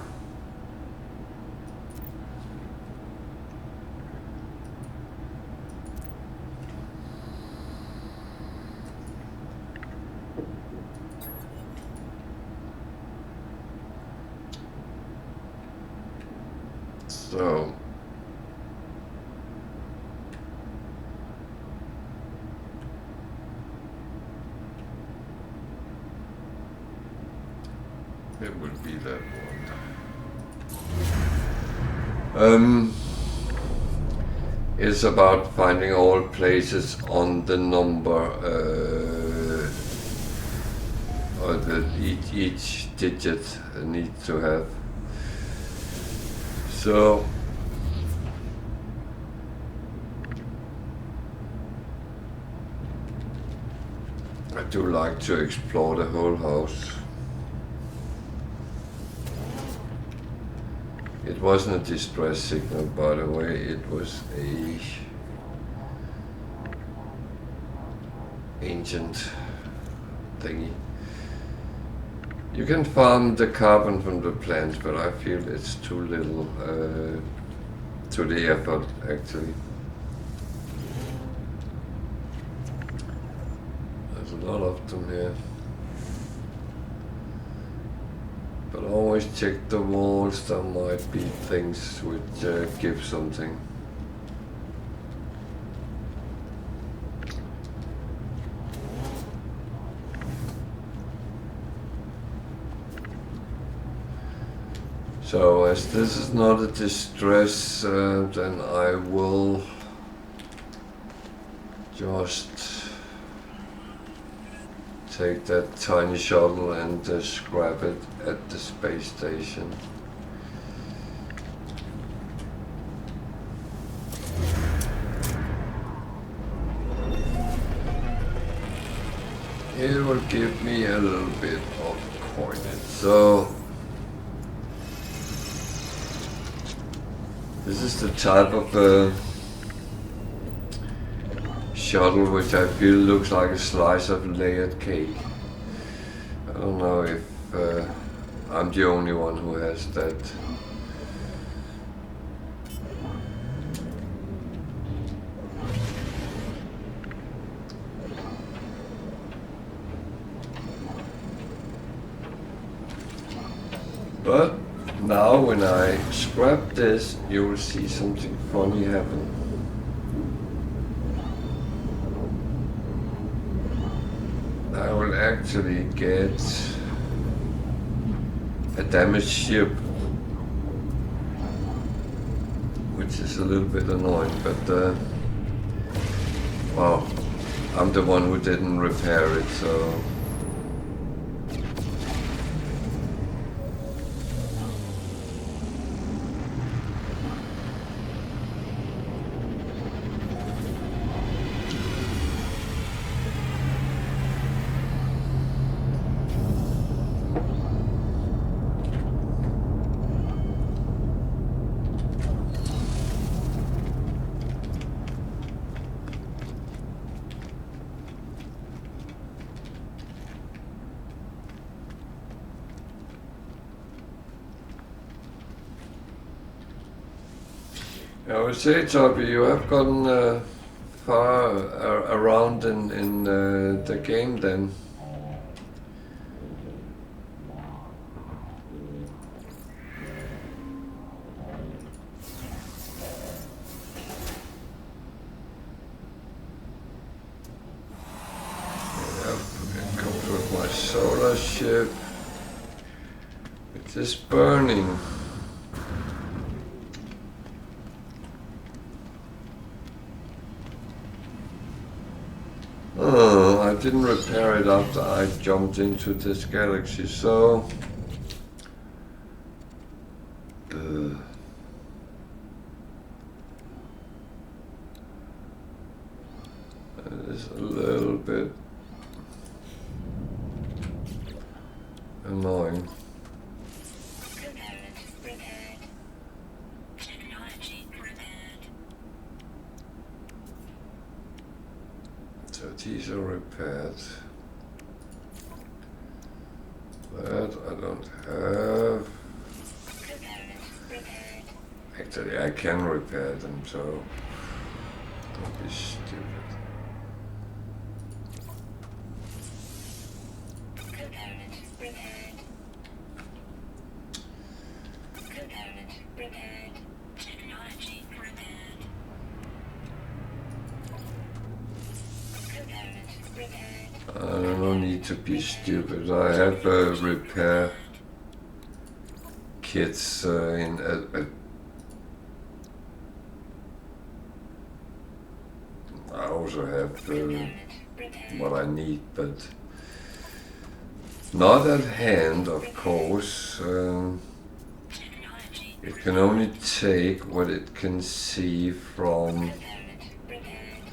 so it would be that one. It's about finding all places on the number, or that each digit needs to have. So I do like to explore the whole house. It wasn't a distress signal, by the way, it was a ancient thingy. You can farm the carbon from the plants, but I feel it's too little to the effort, actually. There's a lot of them here. But always check the walls, there might be things which give something. So as this is not a distress, then I will just take that tiny shuttle and scrap it at the space station. It will give me a little bit of coordinate. So this is the type of shuttle which I feel looks like a slice of layered cake. I don't know if I'm the only one who has that. But now when I scrap this, you will see something funny happen. I will actually get a damaged ship, which is a little bit annoying, but wow, I'm the one who didn't repair it, so I would say, Toby, you have gotten far around in the game then. It comes with my solar ship. It is burning. Oh, I didn't repair it after I jumped into this galaxy, so... It is a little bit annoying. Component repaired. Technology repaired. So these are repaired. That I don't have. Component repaired. Actually, I can repair them, so don't be stupid. Component repaired. Component repaired. Technology repaired. Component repaired. I don't need to be stupid. I have repair kits I also have Component repaired. what I need, but not at hand, of course. Technology It can only take what it can see from component repaired.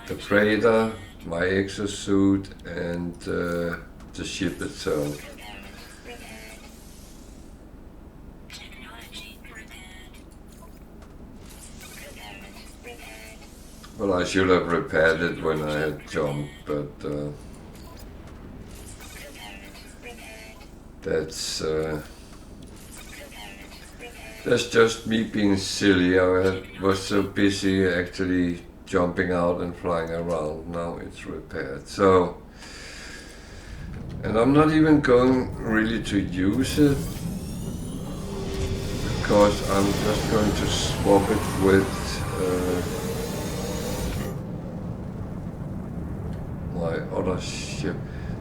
the freighter, my exosuit, and the ship itself. Component repaired. Technology repaired. Component repaired. Well, I should have repaired it when I had jumped, but Component repaired. that's Component repaired. that's just me being silly. I was so busy actually jumping out and flying around. Now it's repaired. So, and I'm not even going really to use it because I'm just going to swap it with my other ship.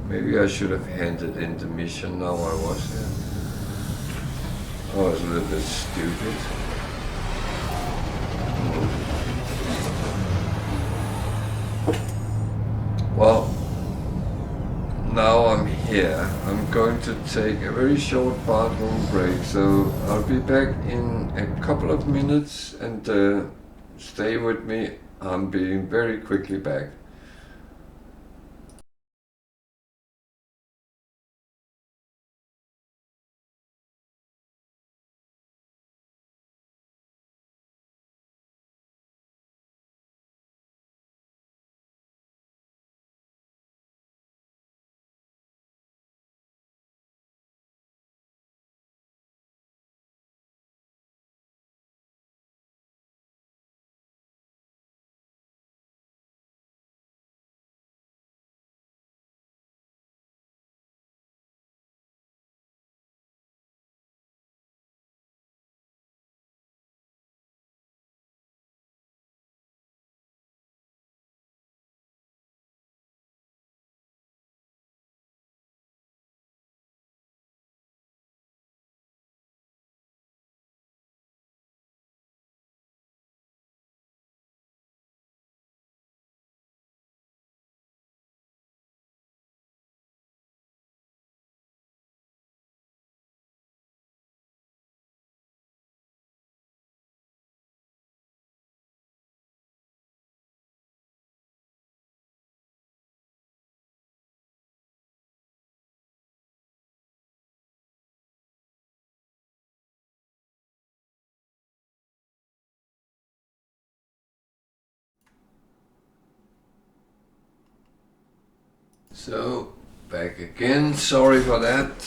Maybe I should have handed in the mission now I was here. I was a little bit stupid. Well, now I'm here. I'm going to take a very short bathroom break, so I'll be back in a couple of minutes and stay with me. I'm being very quickly back. So, back again. Sorry for that.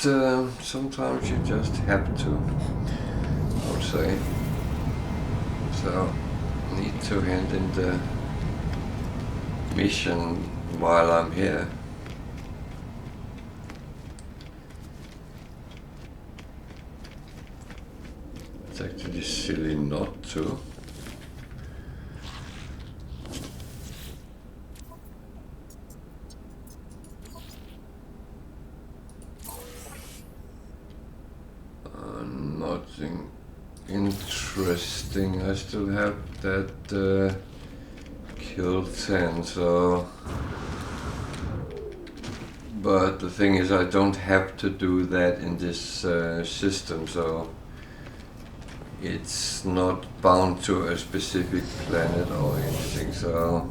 Sometimes you just have to, I would say. So need to hand in the mission while I'm here. It's actually silly not to. Nothing interesting. I still have that kill 10, so... But the thing is, I don't have to do that in this system, so... It's not bound to a specific planet or anything, so...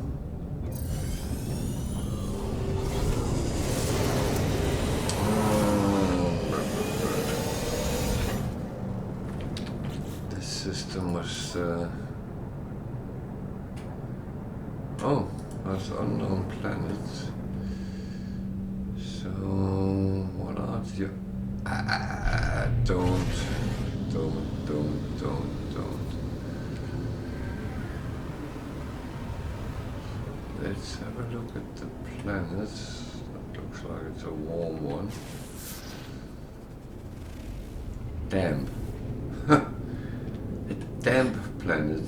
The system was... Oh, that's unknown planets. So, what are the... Don't. Let's have a look at the planets. That looks like it's a warm one. Damp. A damp planet.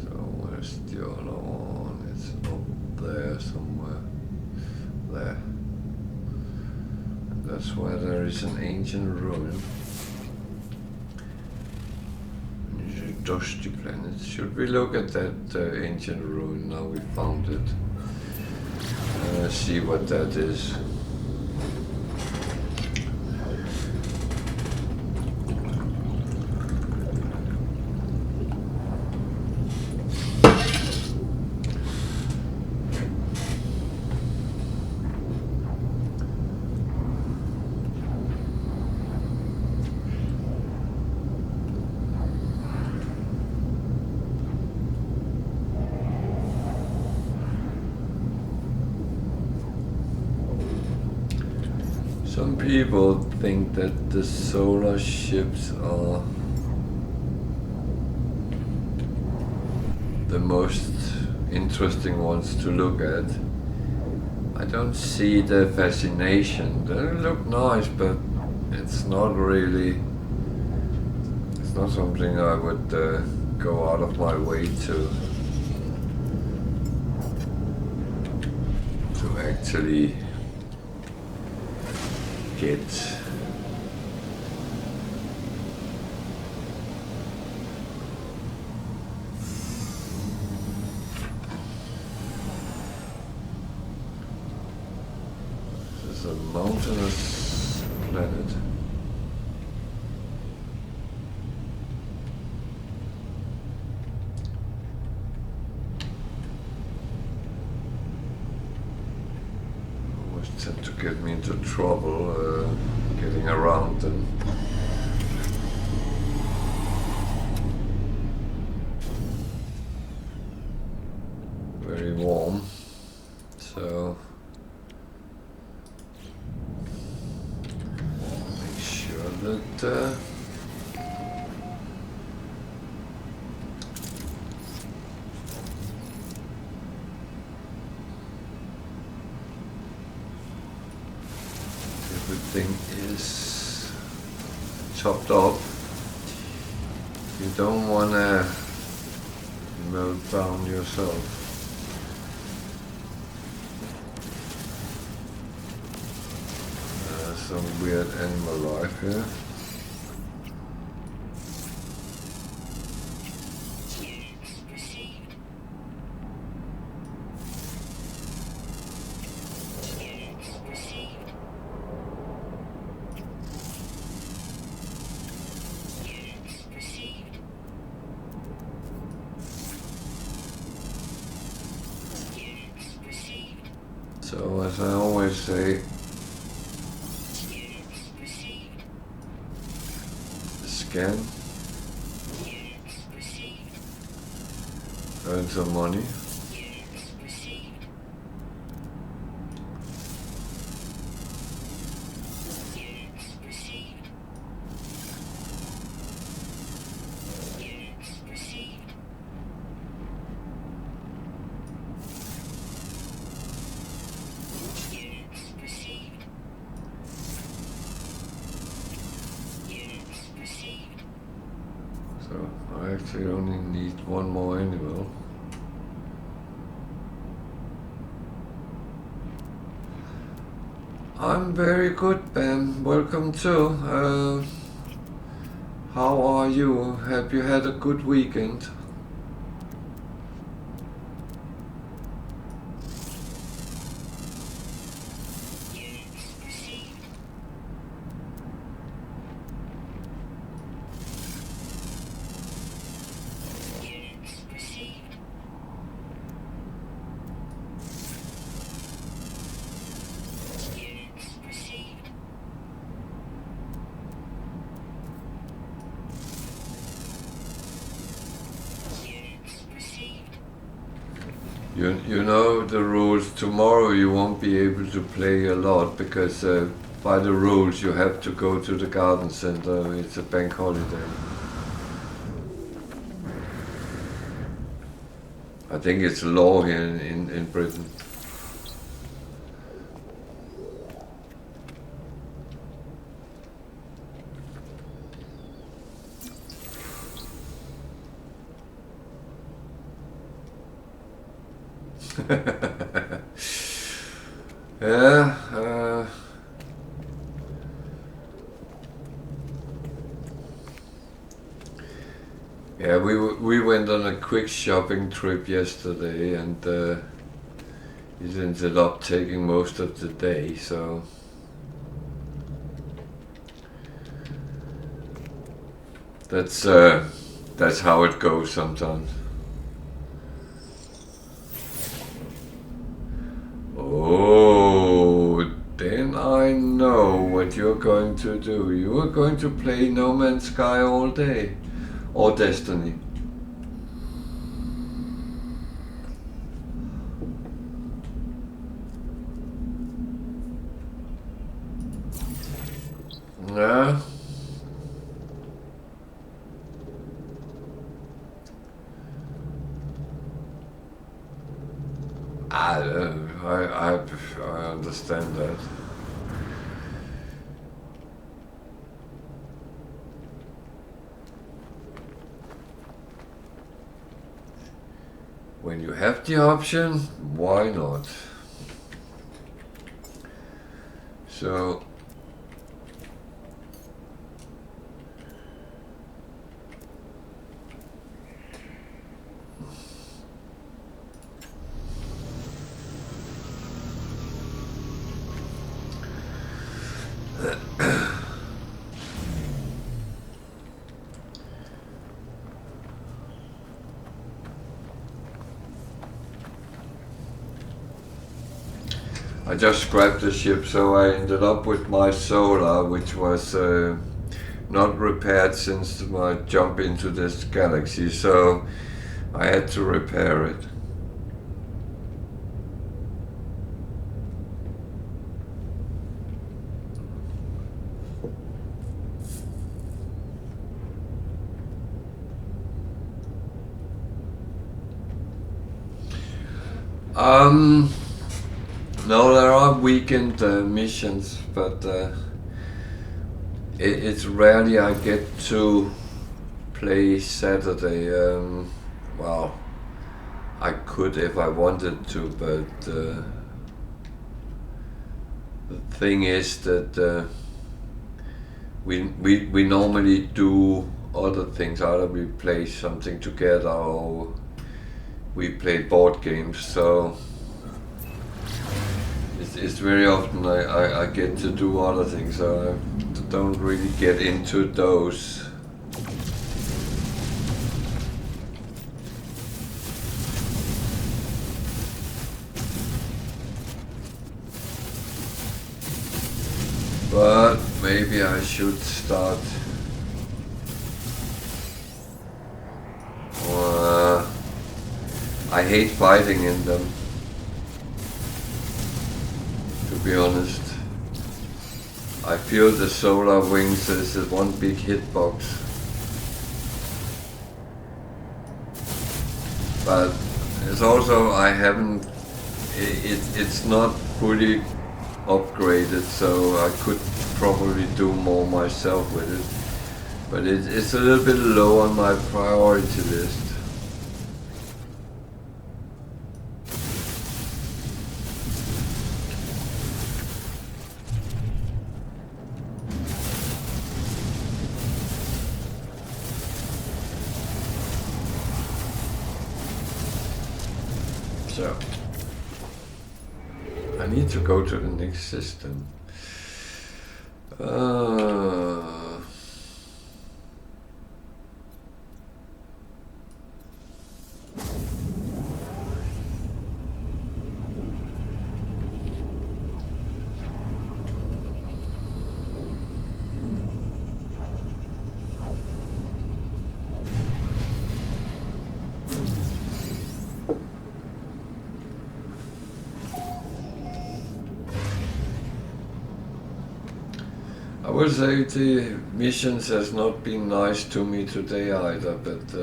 So where's the other one? It's up there somewhere. There. And that's where there is an ancient ruin. Dusty planet. Should we look at that ancient ruin now we found it? See what that is. Some people think that the solar ships are the most interesting ones to look at. I don't see the fascination. They look nice, but it's not really... It's not something I would go out of my way to actually get. This is a mountainous planet. Always tend to get me into trouble getting around and very warm, so make sure that everything is chopped up. You don't want to melt down yourself. Some weird animal life here. So as I always say, scan, earn some money, actually only need one more animal. I'm very good, Ben. Welcome too. How are you? Have you had a good weekend? Units received. Units received. Units received. Units received. You know the rules. Tomorrow you won't be able to play a lot because by the rules you have to go to the garden center. It's a bank holiday. I think it's law here in Britain. Yeah. Yeah, we went on a quick shopping trip yesterday, and it ended up taking most of the day. So that's how it goes sometimes. Oh, then I know what you're going to do. You are going to play No Man's Sky all day, or Destiny. Yeah. I understand that. When you have the option, why not? So I just scrapped the ship, so I ended up with my solar, which was not repaired since my jump into this galaxy, so I had to repair it. No, there are weekend missions, but it's rarely I get to play Saturday. Well, I could if I wanted to, but the thing is that we normally do other things. Either we play something together or we play board games. So it's very often I get to do other things, so I don't really get into those. But maybe I should start. I hate fighting in them, to be honest. I feel the solar wings is one big hitbox. But it's also, I haven't, it's not fully upgraded, so I could probably do more myself with it. But it's a little bit low on my priority list. So, I need to go to the next system. I would say the missions has not been nice to me today either, but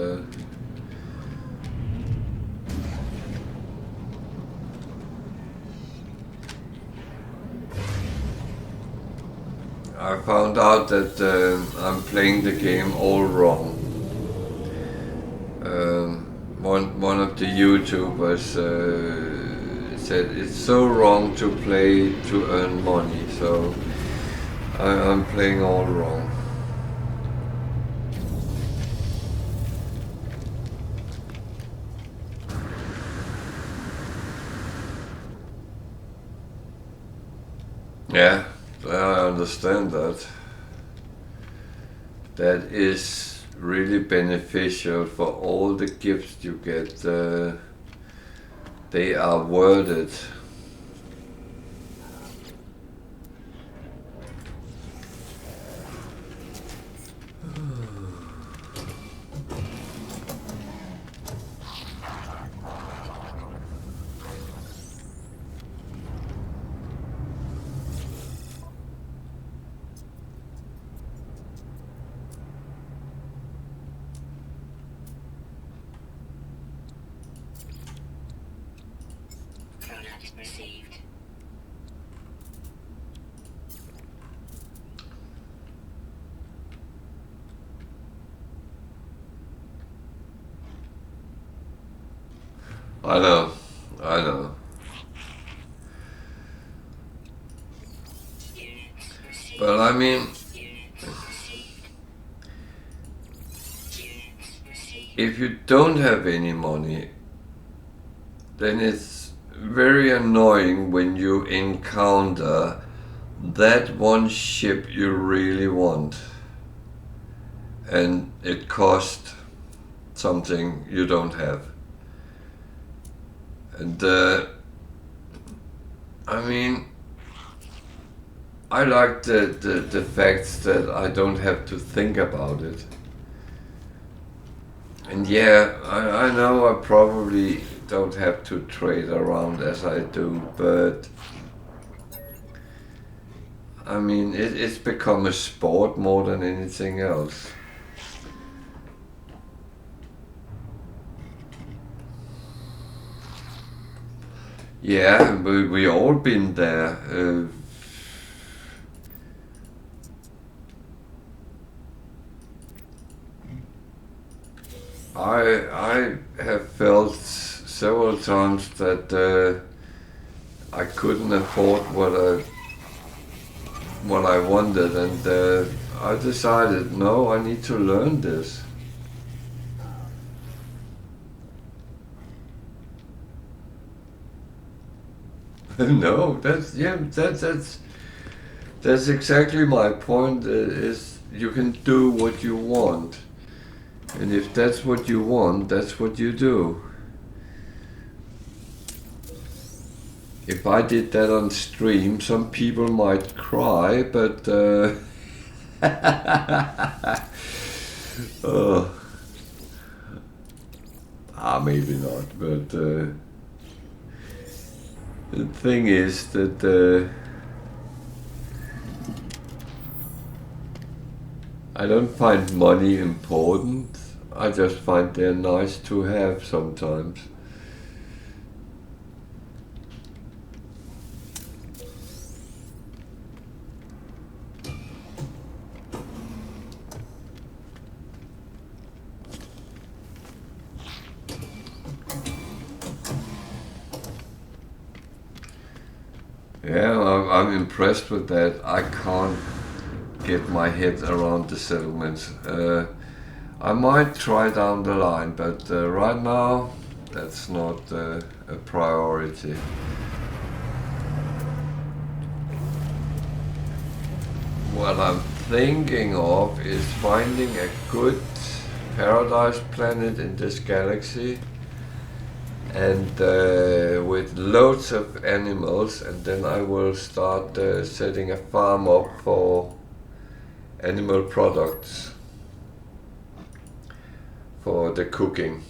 I found out that I'm playing the game all wrong. One of the YouTubers said it's so wrong to play to earn money, so I'm playing all wrong. Yeah, I understand that. That is really beneficial for all the gifts you get. They are worth it. Product received. I know. Units received. But I mean, Units received. Units received. if you don't have any money, then it's very annoying when you encounter that one ship you really want and it costs something you don't have. And I mean, I like the fact that I don't have to think about it. And yeah, I know I probably don't have to trade around as I do, but I mean, it's become a sport more than anything else. Yeah, we all been there. I have felt several times that I couldn't afford what I wanted, and I decided, no, I need to learn this. No, that's exactly my point. Is you can do what you want, and if that's what you want, that's what you do. If I did that on stream, some people might cry, but maybe not. But the thing is that I don't find money important. I just find they're nice to have sometimes. Yeah, I'm impressed with that. I can't get my head around the settlements. I might try down the line, but right now that's not a priority. What I'm thinking of is finding a good paradise planet in this galaxy and with loads of animals, and then I will start setting a farm up for animal products for the cooking.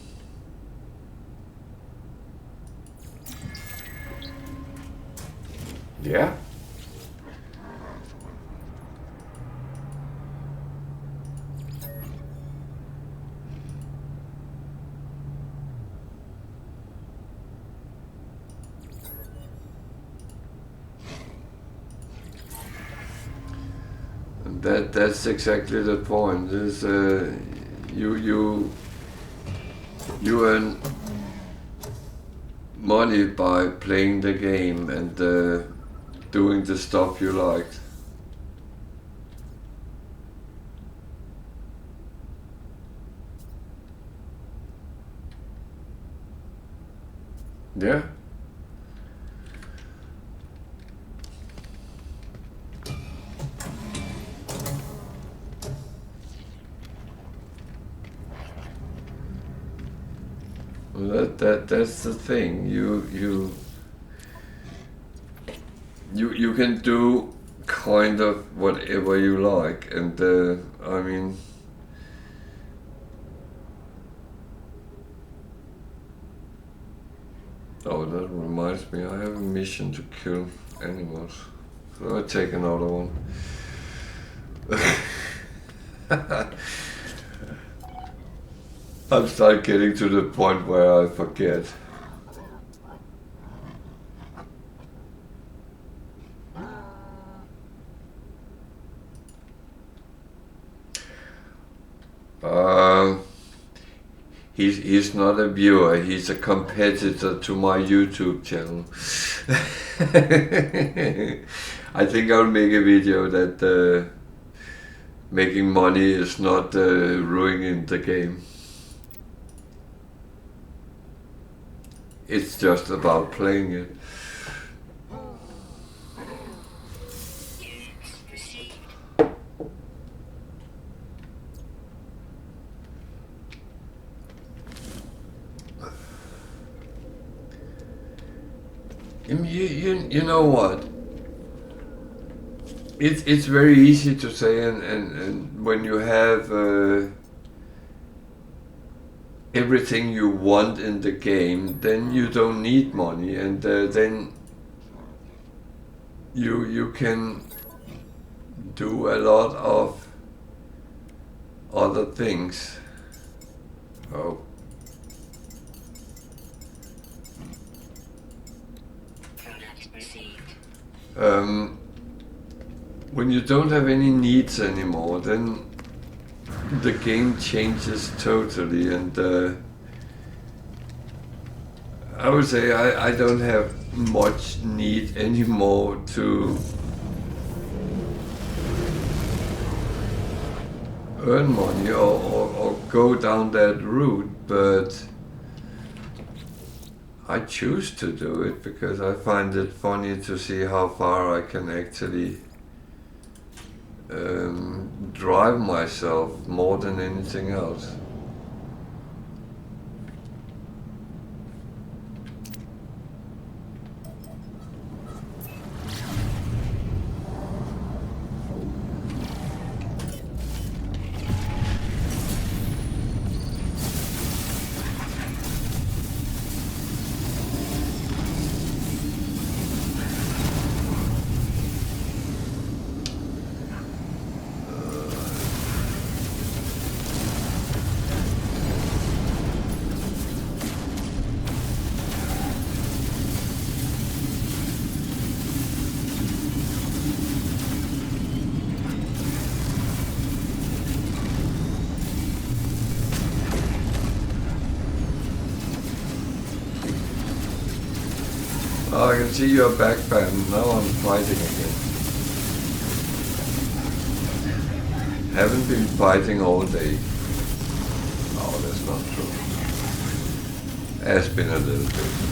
Yeah. That's exactly the point. Is you earn money by playing the game and doing the stuff you liked. Yeah. Well, that's the thing. You can do kind of whatever you like, and I mean, oh, that reminds me. I have a mission to kill animals, so I take another one. I'm start getting to the point where I forget. He's not a viewer, he's a competitor to my YouTube channel. I think I'll make a video that making money is not ruining the game. It's just about playing it. You know what? It's very easy to say, and when you have everything you want in the game, then you don't need money, and then you can do a lot of other things. Oh. When you don't have any needs anymore, then the game changes totally, and I would say I don't have much need anymore to earn money or go down that route, but I choose to do it because I find it funny to see how far I can actually drive myself more than anything else. can see your back band. Now I'm fighting again. Haven't been fighting all day. Oh, that's not true. Has been a little bit.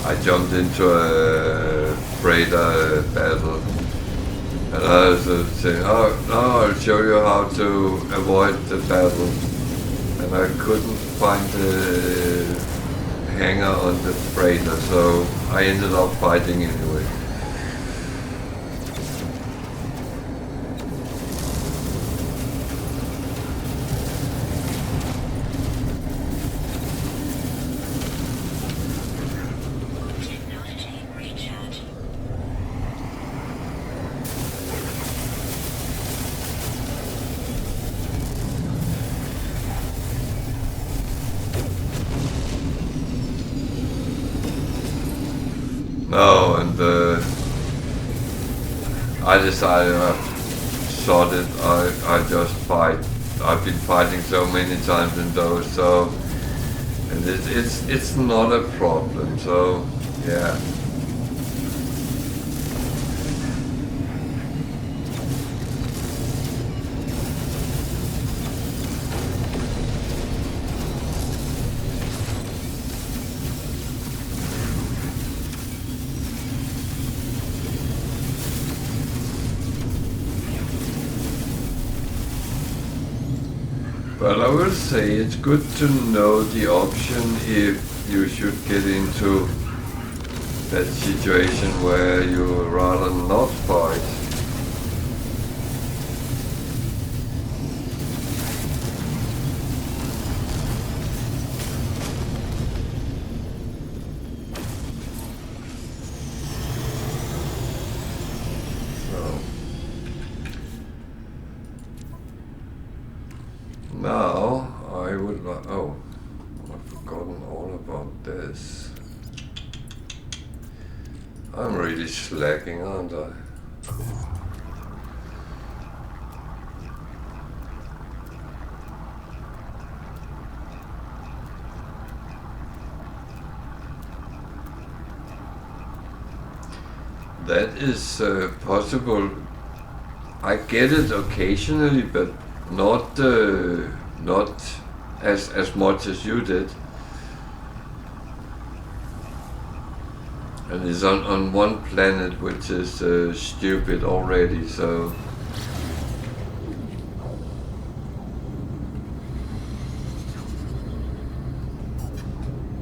I jumped into a freighter battle, and I was saying, oh, no, I'll show you how to avoid the battle. And I couldn't find the hanger on the freighter, so I ended up fighting anyway. No, and I decided sod it, I just fight. I've been fighting so many times in those, so and it's not a problem, so yeah. But I will say it's good to know the option if you should get into that situation where you rather not fight. Now, I would like, oh, I've forgotten all about this. I'm really slacking, aren't I? That is possible. I get it occasionally, but not as much as you did. And it's on one planet which is stupid already, so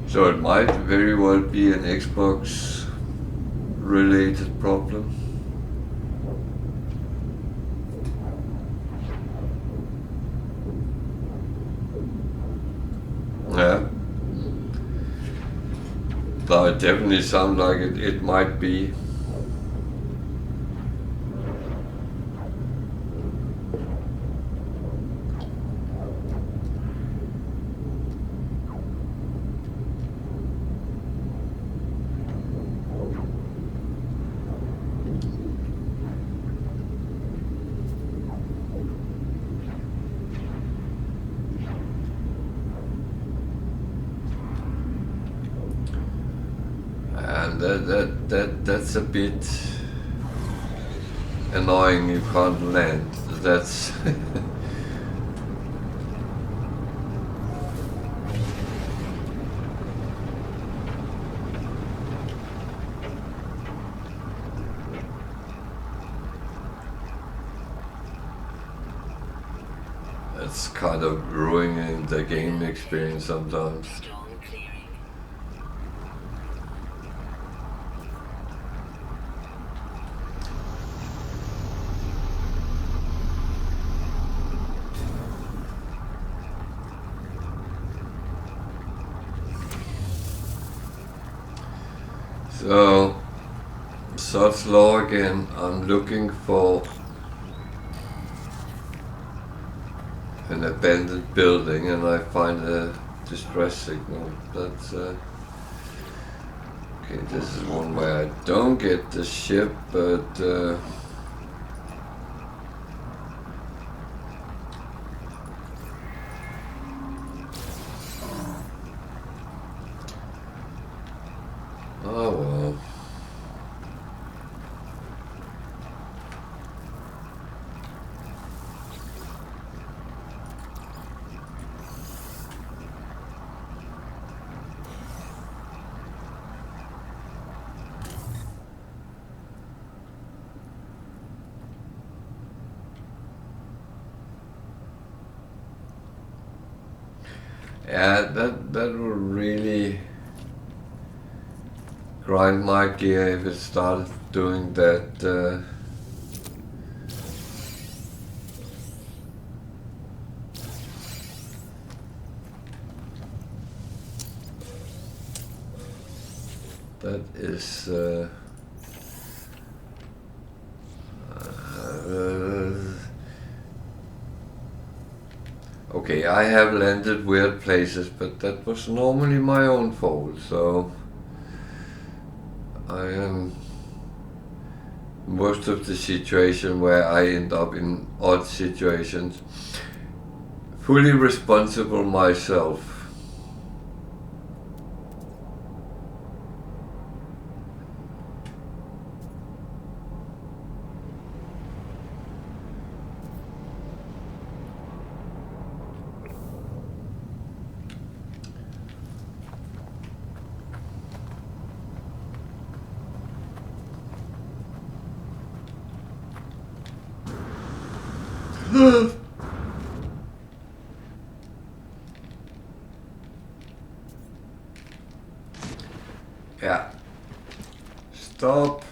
it might very well be an Xbox related problem. Yeah. Though it definitely sounds like it might be. That's a bit annoying. You can't land. That's it's kind of ruining the game experience sometimes. So, Sod's Law again. I'm looking for an abandoned building, and I find a distress signal. That's okay. This is one where I don't get the ship, but oh well. Yeah, that would really grind my gear if it started doing that. That is okay, I have landed weird places, but that was normally my own fault, so I am most of the situation where I end up in odd situations fully responsible myself. Yeah. Stop.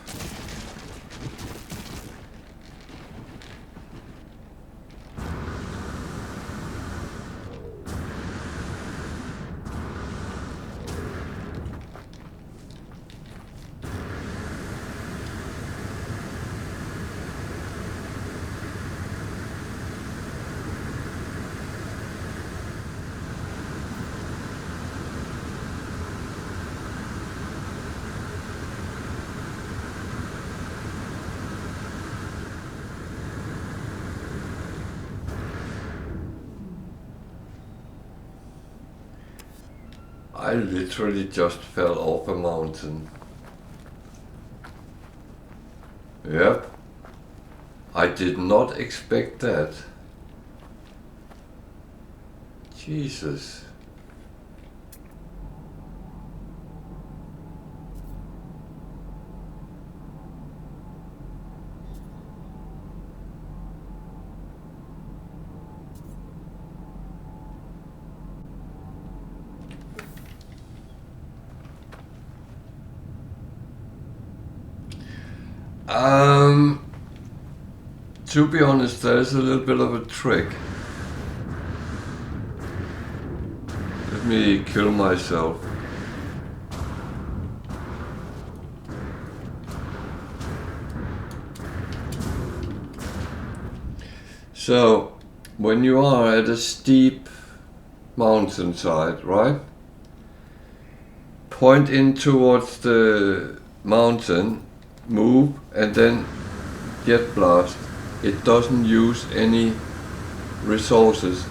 I literally just fell off a mountain. Yep. I did not expect that. Jesus. To be honest, there's a little bit of a trick. Let me kill myself. So, when you are at a steep mountainside, right? Point in towards the mountain, move, and then jet blast. It doesn't use any resources.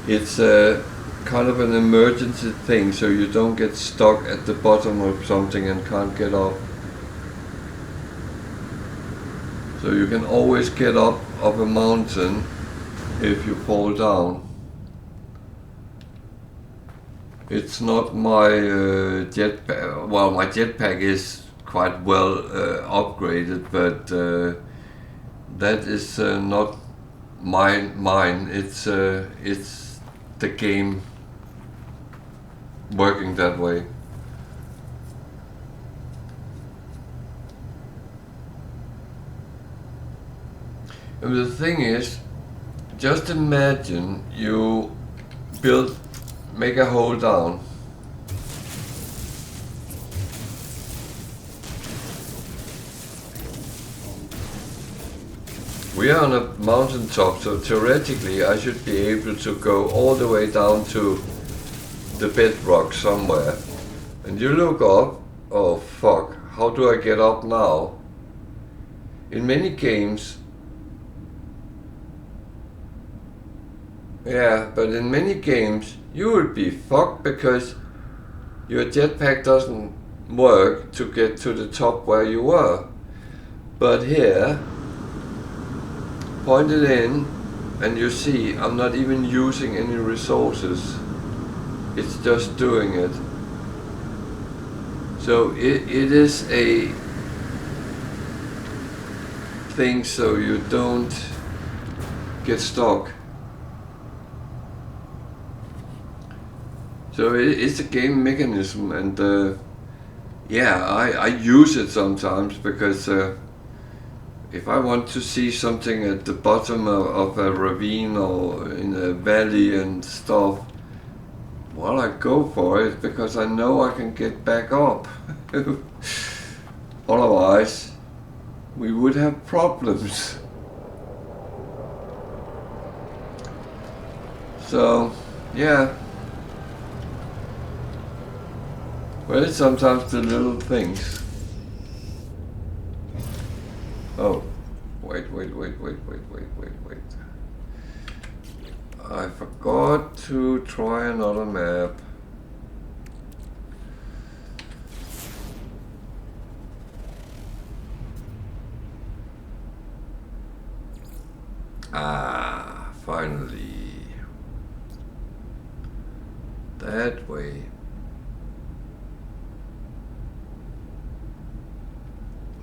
It's a kind of an emergency thing, so you don't get stuck at the bottom of something and can't get up. So you can always get up of a mountain if you fall down. It's not my jetpack. Well, my jetpack is quite well upgraded, but that is not mine. It's the game working that way. And the thing is, just imagine you make a hole down. We are on a mountaintop, so theoretically I should be able to go all the way down to the bedrock somewhere, and you look up, oh fuck, how do I get up now? In many games, yeah, but in many games you will be fucked because your jetpack doesn't work to get to the top where you were. But here, point it in, and you see I'm not even using any resources. It's just doing it. So it is a thing so you don't get stuck. So it's a game mechanism, and yeah, I use it sometimes because if I want to see something at the bottom of a ravine or in a valley and stuff, well, I go for it because I know I can get back up. Otherwise, we would have problems. So, yeah. Well, it's sometimes the little things. Oh, wait. I forgot to try another map. Ah, finally. That way.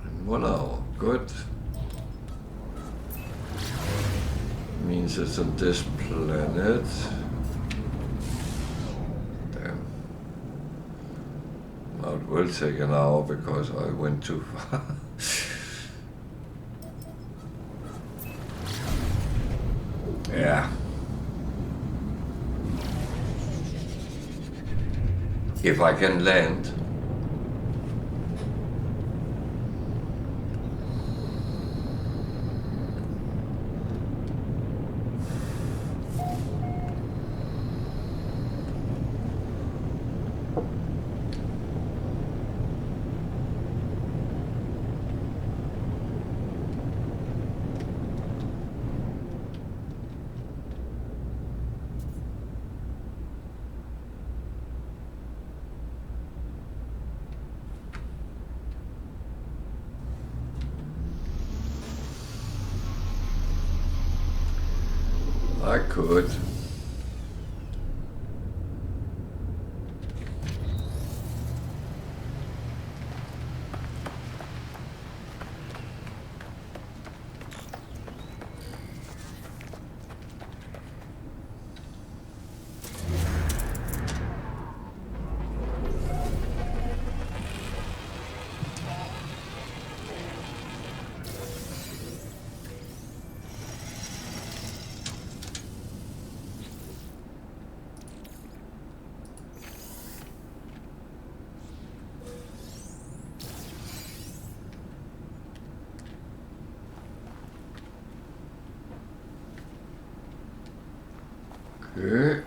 In 1 hour, good. Means it's on this planet. Damn. Now it will take an hour because I went too far. Yeah. If I can land. I could. Okay.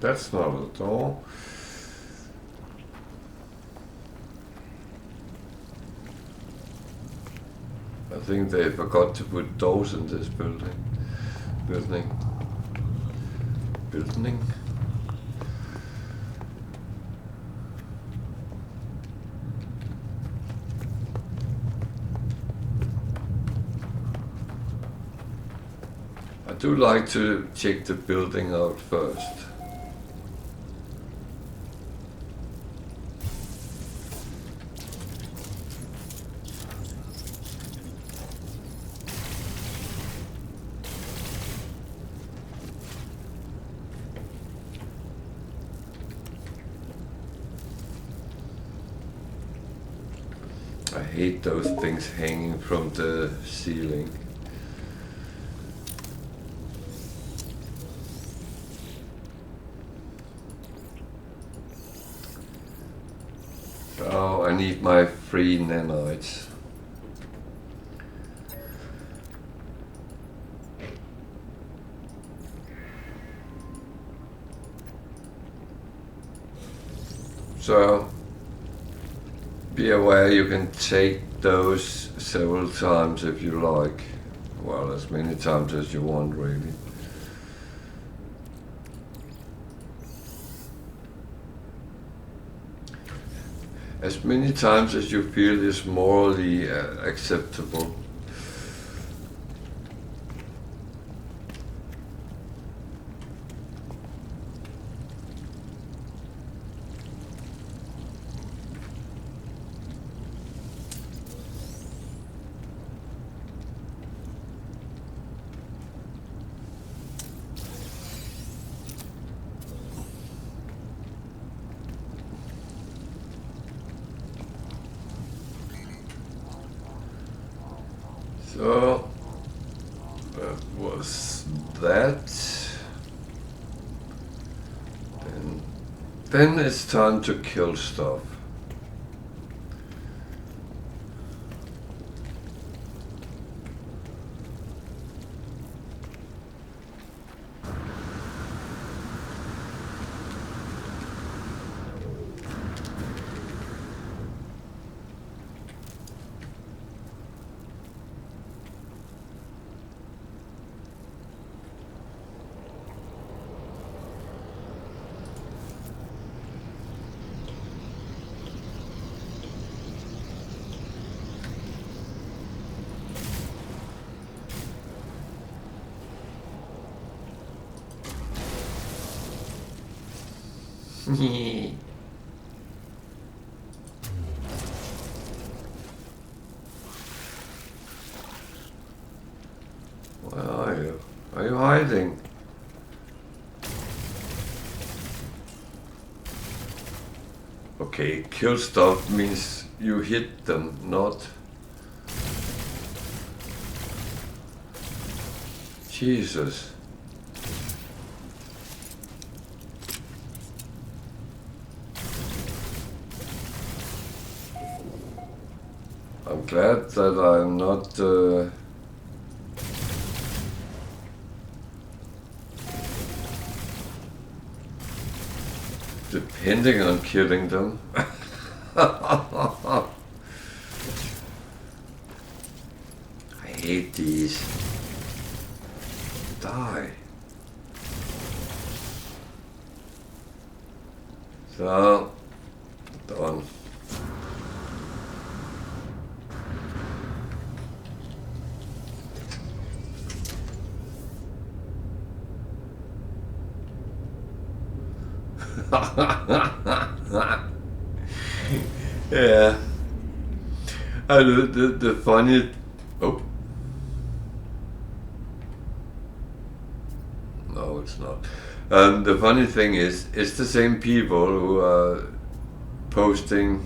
That's not a door. I think they forgot to put doors in this building. Building. I do like to check the building out first. I hate those things hanging from the ceiling. So I need my 3 nanites. So be aware you can take those several times if you like. Well, as many times as you want, really. As many times as you feel is morally acceptable. So that was that. Then it's time to kill stuff. Where are you? Are you hiding? Okay, kill stuff means you hit them, not... Jesus. I'm glad that I'm not depending on killing them. I hate these. Die. So, done. Yeah. The funny... Oh. No, it's not. The funny thing is, it's the same people who are posting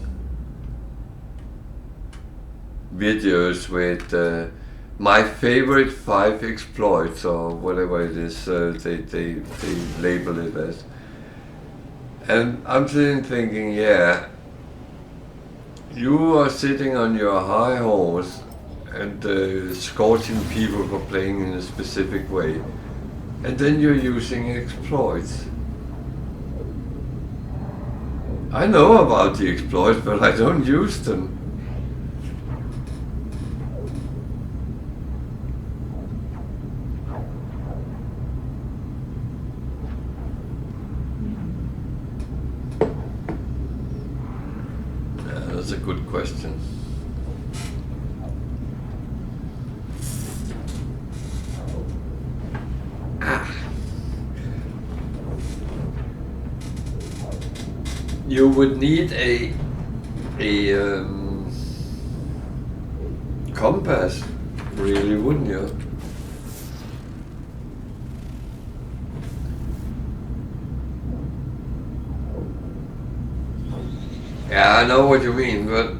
videos with my favorite 5 exploits or whatever it is they label it as. And I'm sitting thinking, yeah, you are sitting on your high horse and scorching people for playing in a specific way. And then you're using exploits. I know about the exploits, but I don't use them. Yeah, that's a good question. You would need a compass, really, wouldn't you? Yeah, I know what you mean, but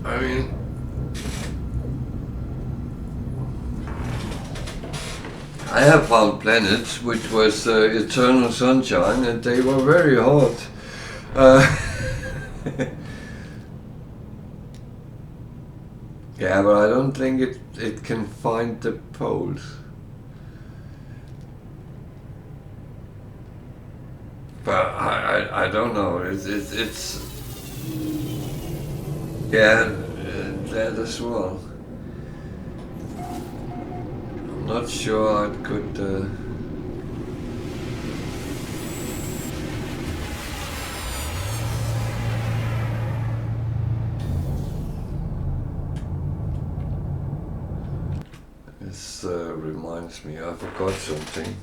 I mean, I have found planets which was eternal sunshine, and they were very hot. Yeah, but I don't think it can find the poles. But I don't know. It's yeah, that as well. I'm not sure I could. This reminds me, I forgot something.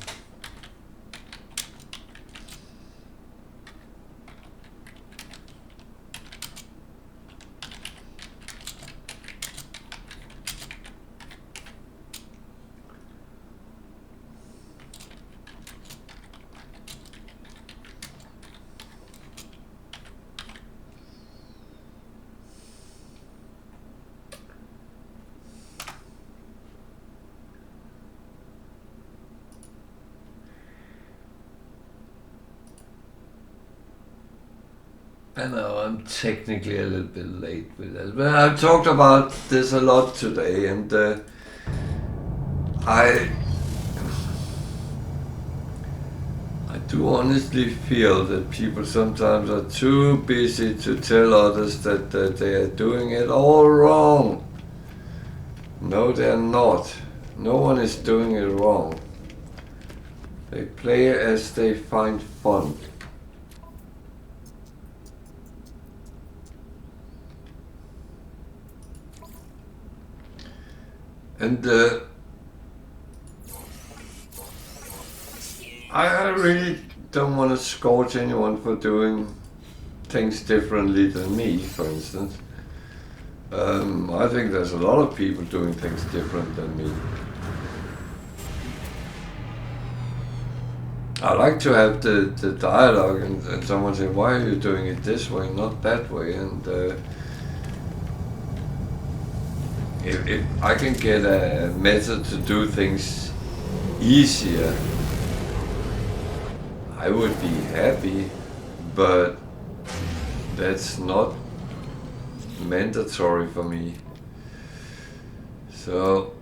I know I'm technically a little bit late with that, but I've talked about this a lot today, and I do honestly feel that people sometimes are too busy to tell others that they are doing it all wrong. No, they're not. No one is doing it wrong. They play as they find fun. And I really don't want to scourge anyone for doing things differently than me, for instance. I think there's a lot of people doing things different than me. I like to have the dialogue and someone say, why are you doing it this way, not that way? And if I can get a method to do things easier, I would be happy, but that's not mandatory for me. So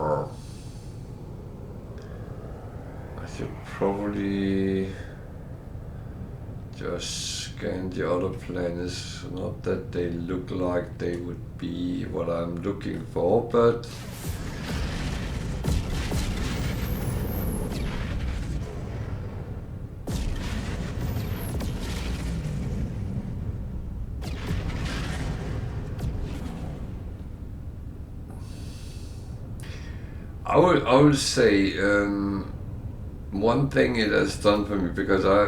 I should probably just scan the other planets. Not that they look like they would be what I'm looking for, but I would say one thing it has done for me, because I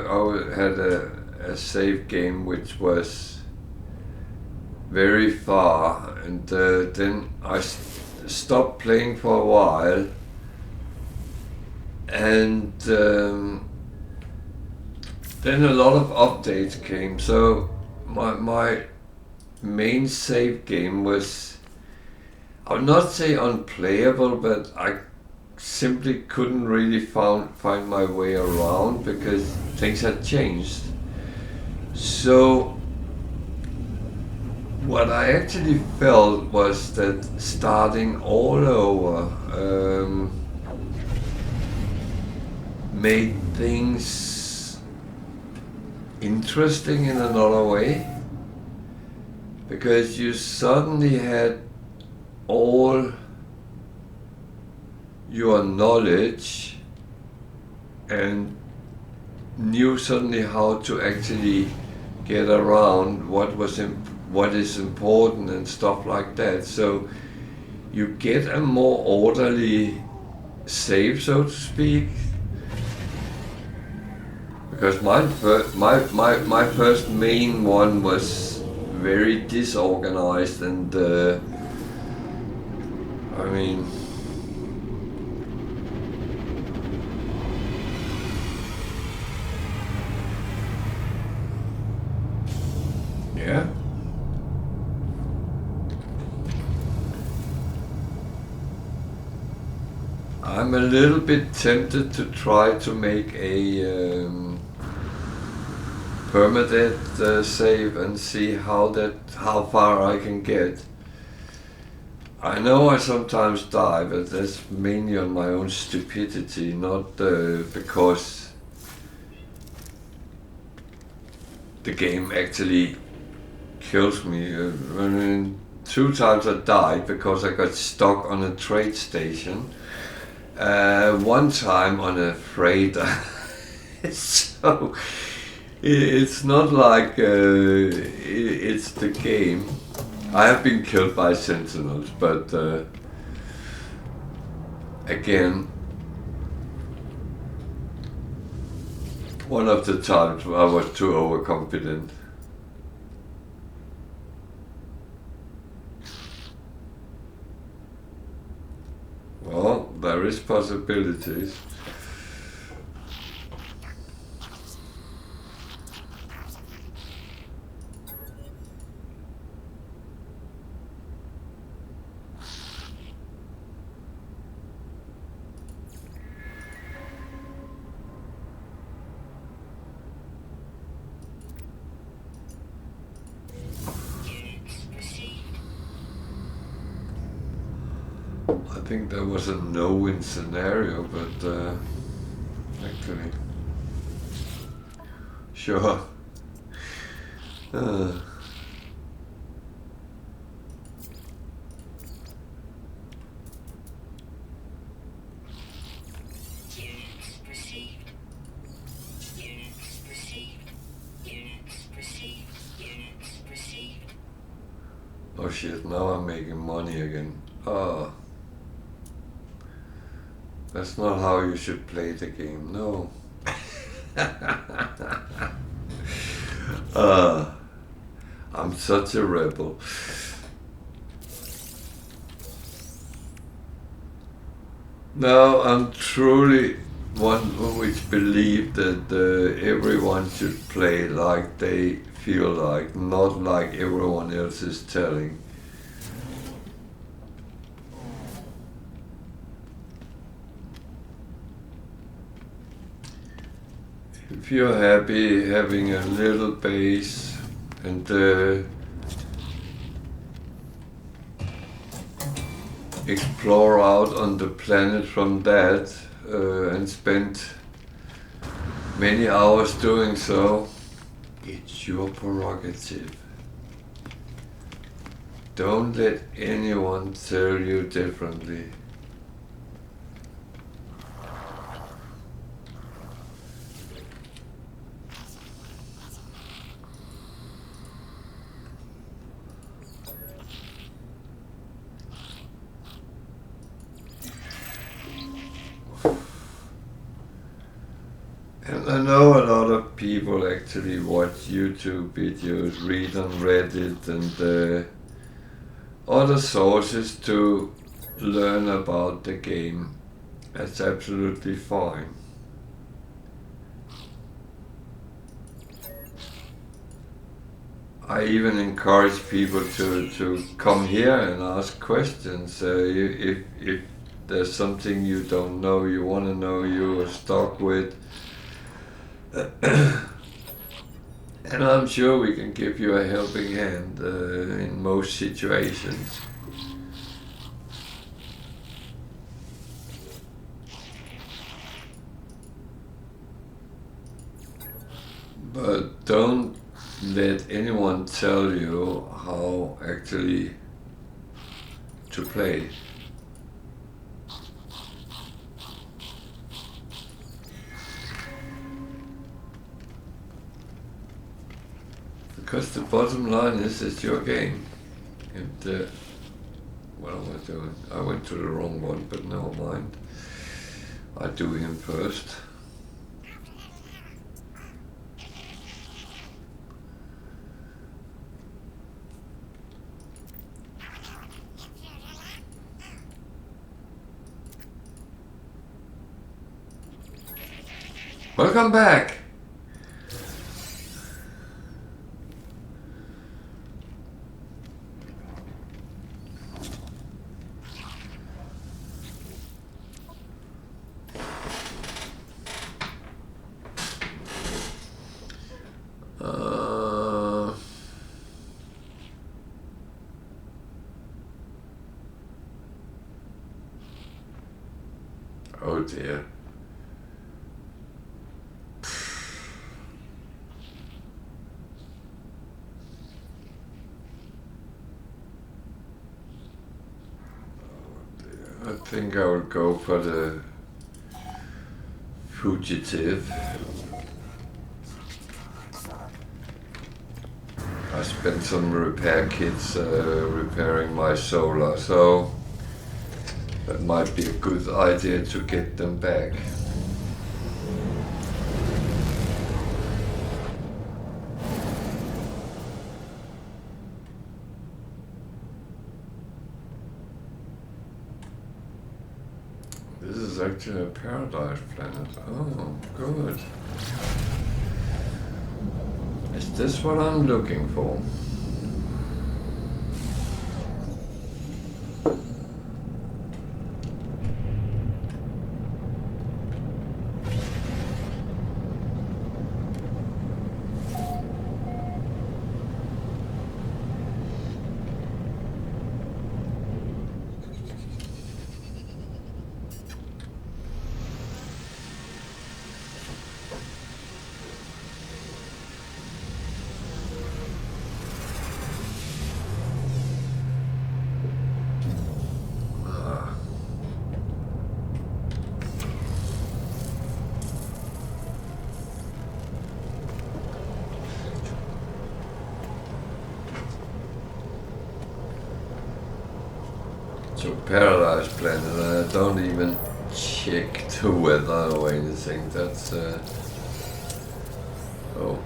had a save game which was very far, and then I stopped playing for a while, and then a lot of updates came. So my main save game was, I would not say unplayable, but I simply couldn't really find my way around because things had changed. So what I actually felt was that starting all over made things interesting in another way, because you suddenly had all your knowledge and knew suddenly how to actually get around what is important and stuff like that. So you get a more orderly save, so to speak. Because my first main one was very disorganized, and I mean, yeah. I'm a little bit tempted to try to make a permadeath save and see how far I can get. I know I sometimes die, but that's mainly on my own stupidity, not because the game actually kills me. I mean, 2 times I died because I got stuck on a trade station. 1 time on a freighter. So it's not like it's the game. I have been killed by sentinels, but again, one of the times I was too overconfident. Well, there is possibilities. I think there was a no-win scenario, but actually, sure. Oh shit, now I'm making money again. Oh. That's not how you should play the game, no. I'm such a rebel. No, I'm truly one which believe that everyone should play like they feel like, not like everyone else is telling. If you're happy having a little base and explore out on the planet from that and spend many hours doing so, it's your prerogative. Don't let anyone tell you differently. And I know a lot of people actually watch YouTube videos, read on Reddit and other sources to learn about the game. That's absolutely fine. I even encourage people to come here and ask questions. If there's something you don't know, you want to know, you are stuck with, and I'm sure we can give you a helping hand in most situations. But don't let anyone tell you how actually to play. Because the bottom line is it's your game. And what am I doing? I went to the wrong one, but never mind. I do him first. Welcome back! Oh dear. I think I will go for the fugitive. I spent some repair kits repairing my solar, so that might be a good idea to get them back. This is actually a paradise planet. Oh, good. Is this what I'm looking for? So paradise planet, and I don't even check the weather or anything. That's oh.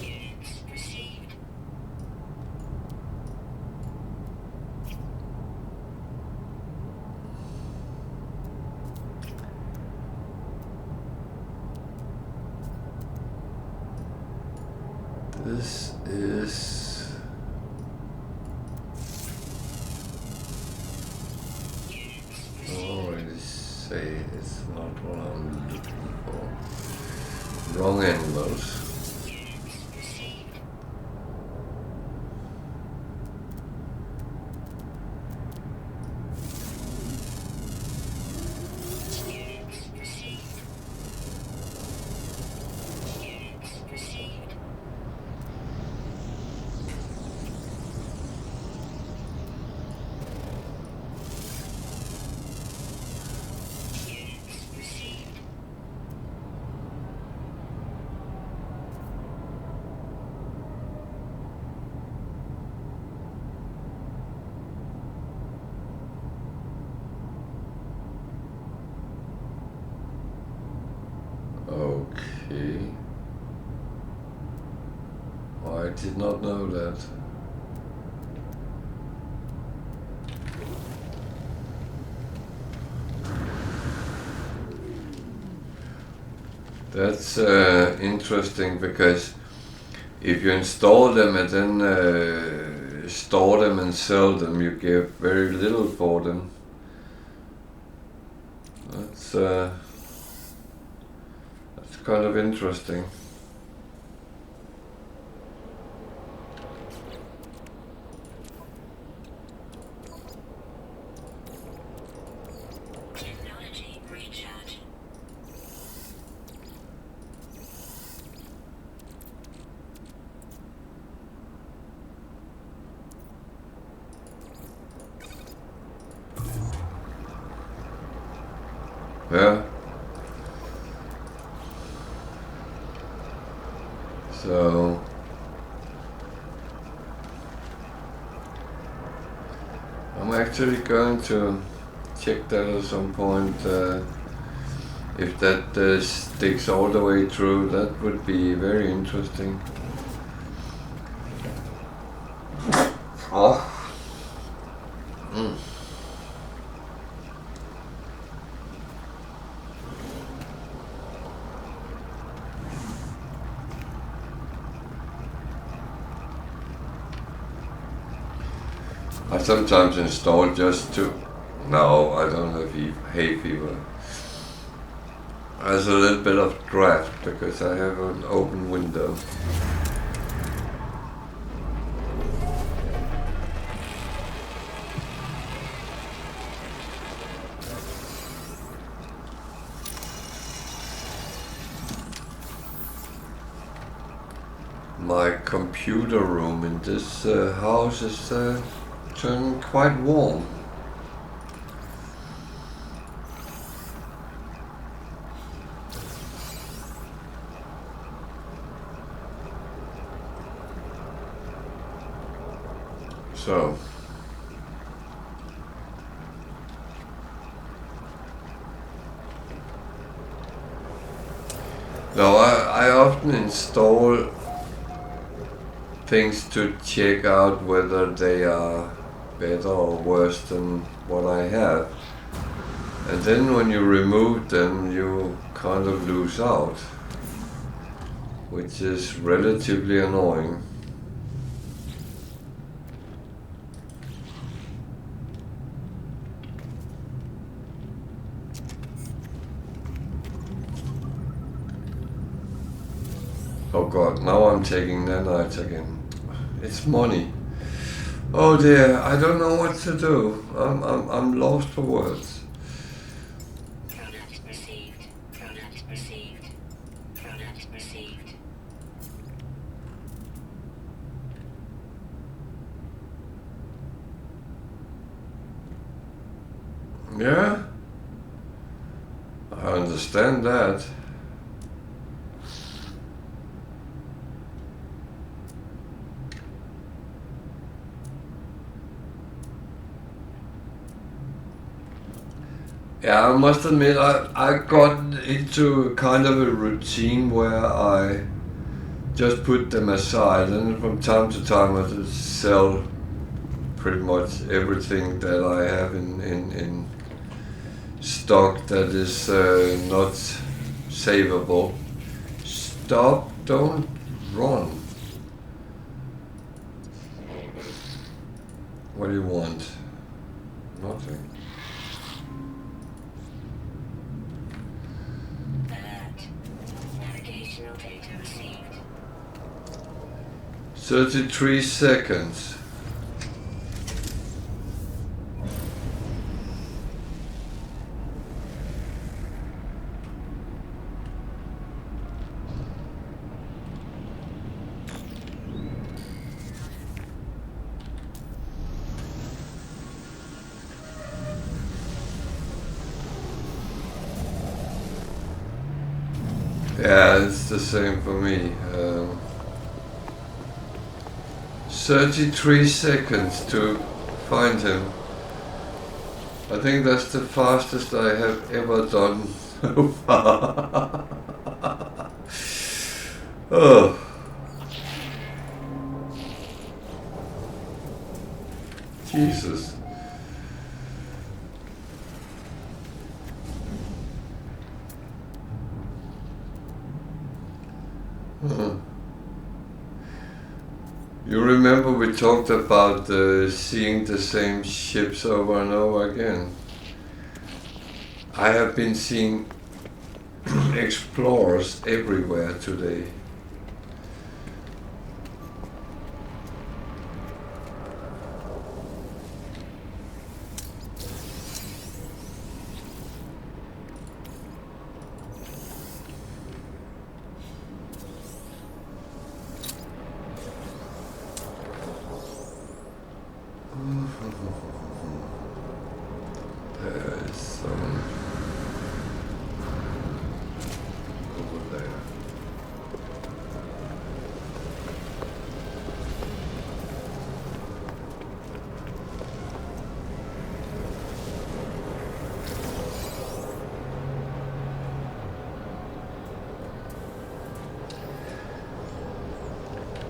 Units received. This is Units I received. already say it's not what I'm looking for. Wrong animals. Units received. Units received. Units received. Units received. Okay. I did not know that. That's interesting because if you install them and then store them and sell them, you get very little for them. That's kind of interesting. Technology recharge. Yeah. So I'm actually going to check that at some point. If that sticks all the way through, that would be very interesting. Oh. Mm. I sometimes install just to. No, I don't have hay fever. There's a little bit of draft because I have an open window. My computer room in this house is turning quite warm. So, now I often install things to check out whether they are better or worse than what I have. And then when you remove them, you kind of lose out, which is relatively annoying. Oh god, now I'm taking nanites again. It's money. Oh dear, I don't know what to do. I'm lost for words. Product received. Product received. Product received. Yeah? I understand that. Yeah, I must admit, I got into kind of a routine where I just put them aside, and from time to time I just sell pretty much everything that I have in stock that is not savable. Stop, don't run. What do you want? Nothing. Alert. Navigational data received. 33 seconds. Yeah, it's the same for me. 33 seconds to find him. I think that's the fastest I have ever done so far. Oh. Jesus. Huh. You remember we talked about seeing the same ships over and over again? I have been seeing explorers everywhere today. There is some over there.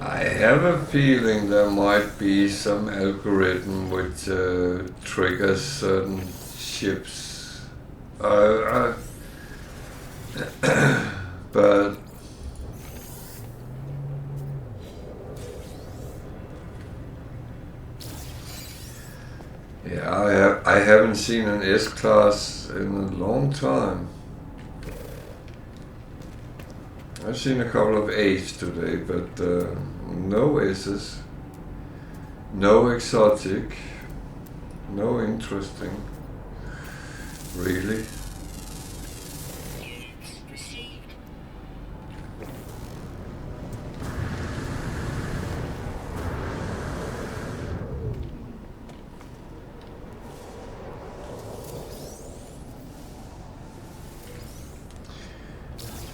I have a feeling there might be some algorithm which triggers certain ships. But yeah, I haven't seen an S-Class in a long time. I've seen a couple of A's today, but no Aces, no exotic, no interesting, really. Units received.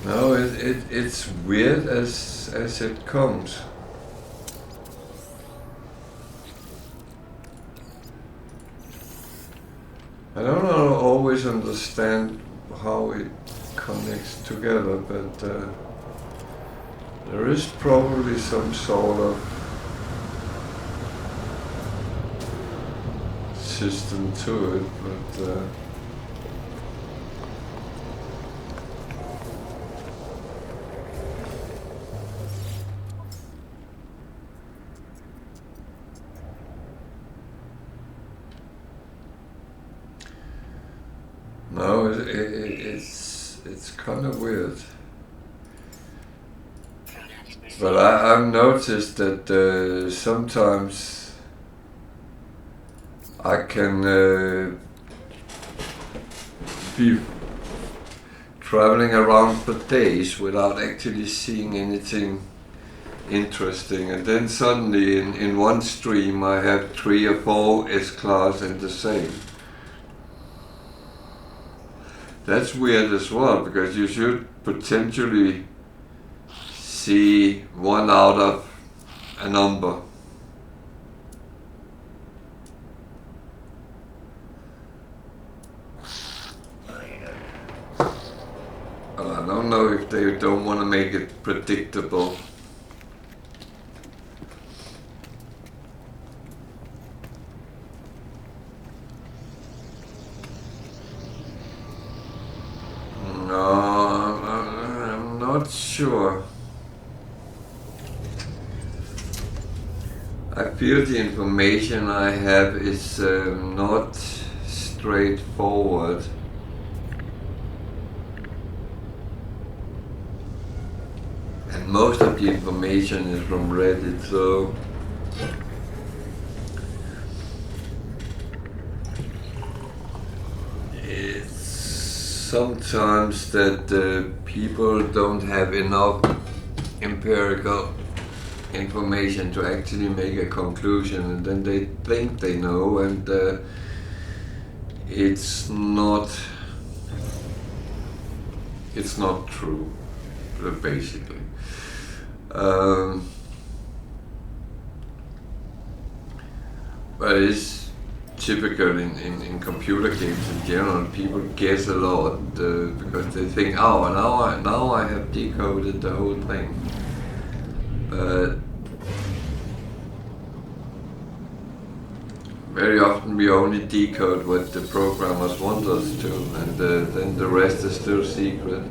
No, it's weird as it comes. I don't always understand how it connects together, but there is probably some sort of system to it, but no, it's kind of weird. Product received. But I've noticed that sometimes I can be traveling around for days without actually seeing anything interesting, and then suddenly in one stream I have 3 or 4 S-class in the same. That's weird as well, because you should potentially see 1 out of a number. Well, I don't know if they don't want to make it predictable. No, I'm not sure. I feel the information I have is not straightforward. And most of the information is from Reddit, so it's sometimes that people don't have enough empirical information to actually make a conclusion, and then they think they know, and it's not true, basically. But it's typical in computer games in general. People guess a lot because they think, oh, now I have decoded the whole thing. But very often we only decode what the programmers want us to, and then the rest is still secret.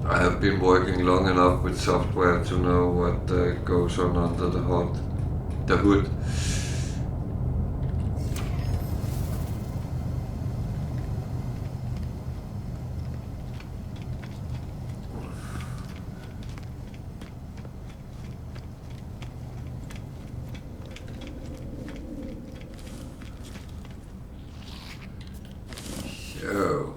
I have been working long enough with software to know what goes on under the hood. So.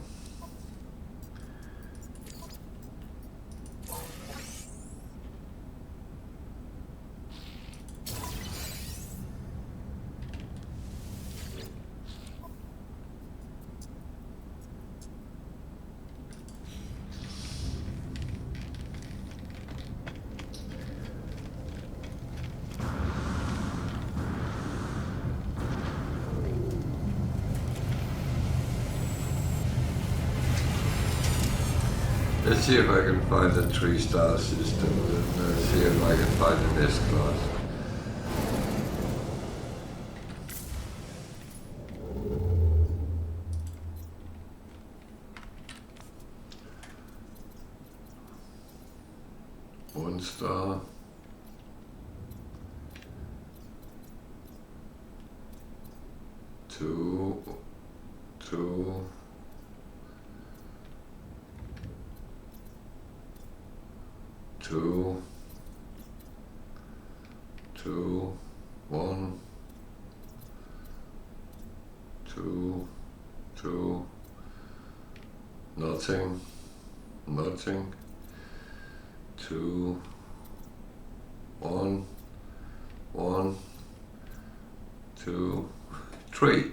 Let's see if I can find a 3-star system, and see if I can find an S-class. 2, 2, 2, 2, 1, 2, 2, nothing, nothing, 2, 1, 1, 2, 3.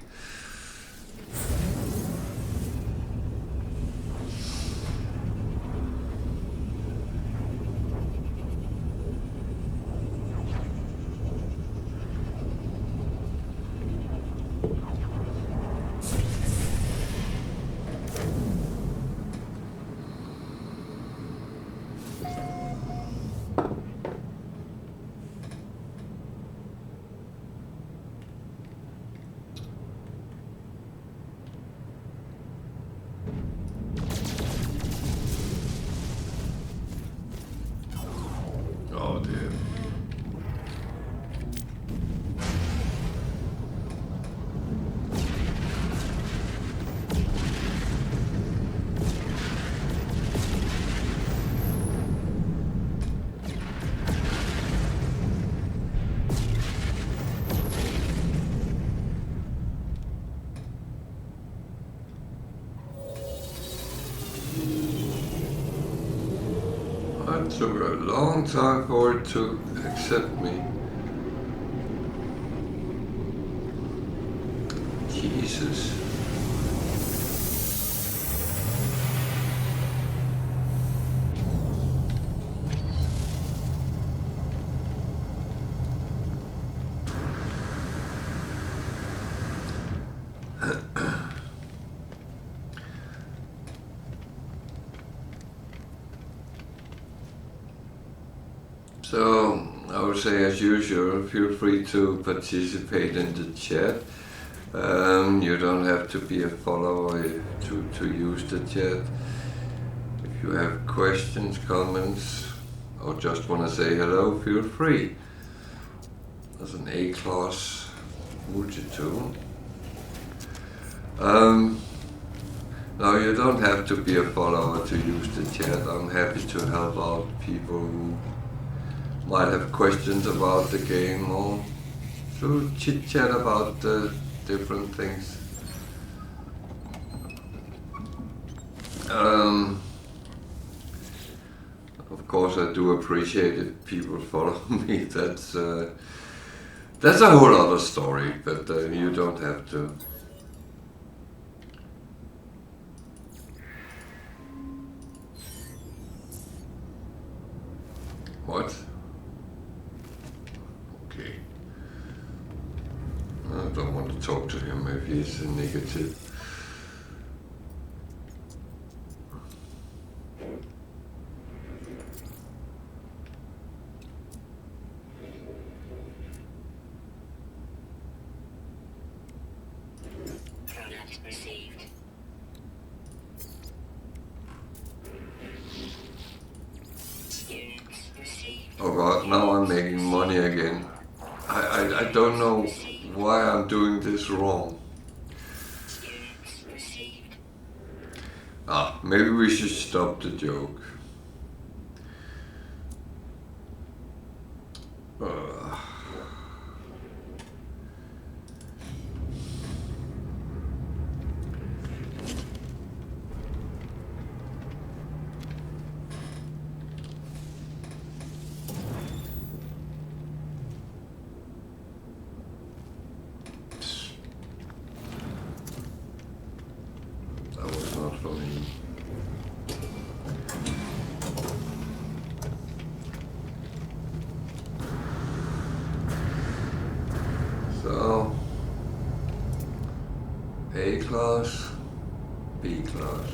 Oh dear. It took a long time for it to accept me. Jesus. So, I would say as usual, feel free to participate in the chat. You don't have to be a follower to use the chat. If you have questions, comments, or just want to say hello, feel free. There's an A-class multi-tool. Now you don't have to be a follower to use the chat. I'm happy to help out people who might have questions about the game or to chit chat about different things. Of course, I do appreciate if people follow me. That's a whole other story, but you don't have to. What? Okay. I don't want to talk to him if he's negative. Product received. Units received. Oh God, now I'm making money again. I don't know why I'm doing this wrong. Units received. Maybe we should stop the joke. That was not for me. So, A class, B class.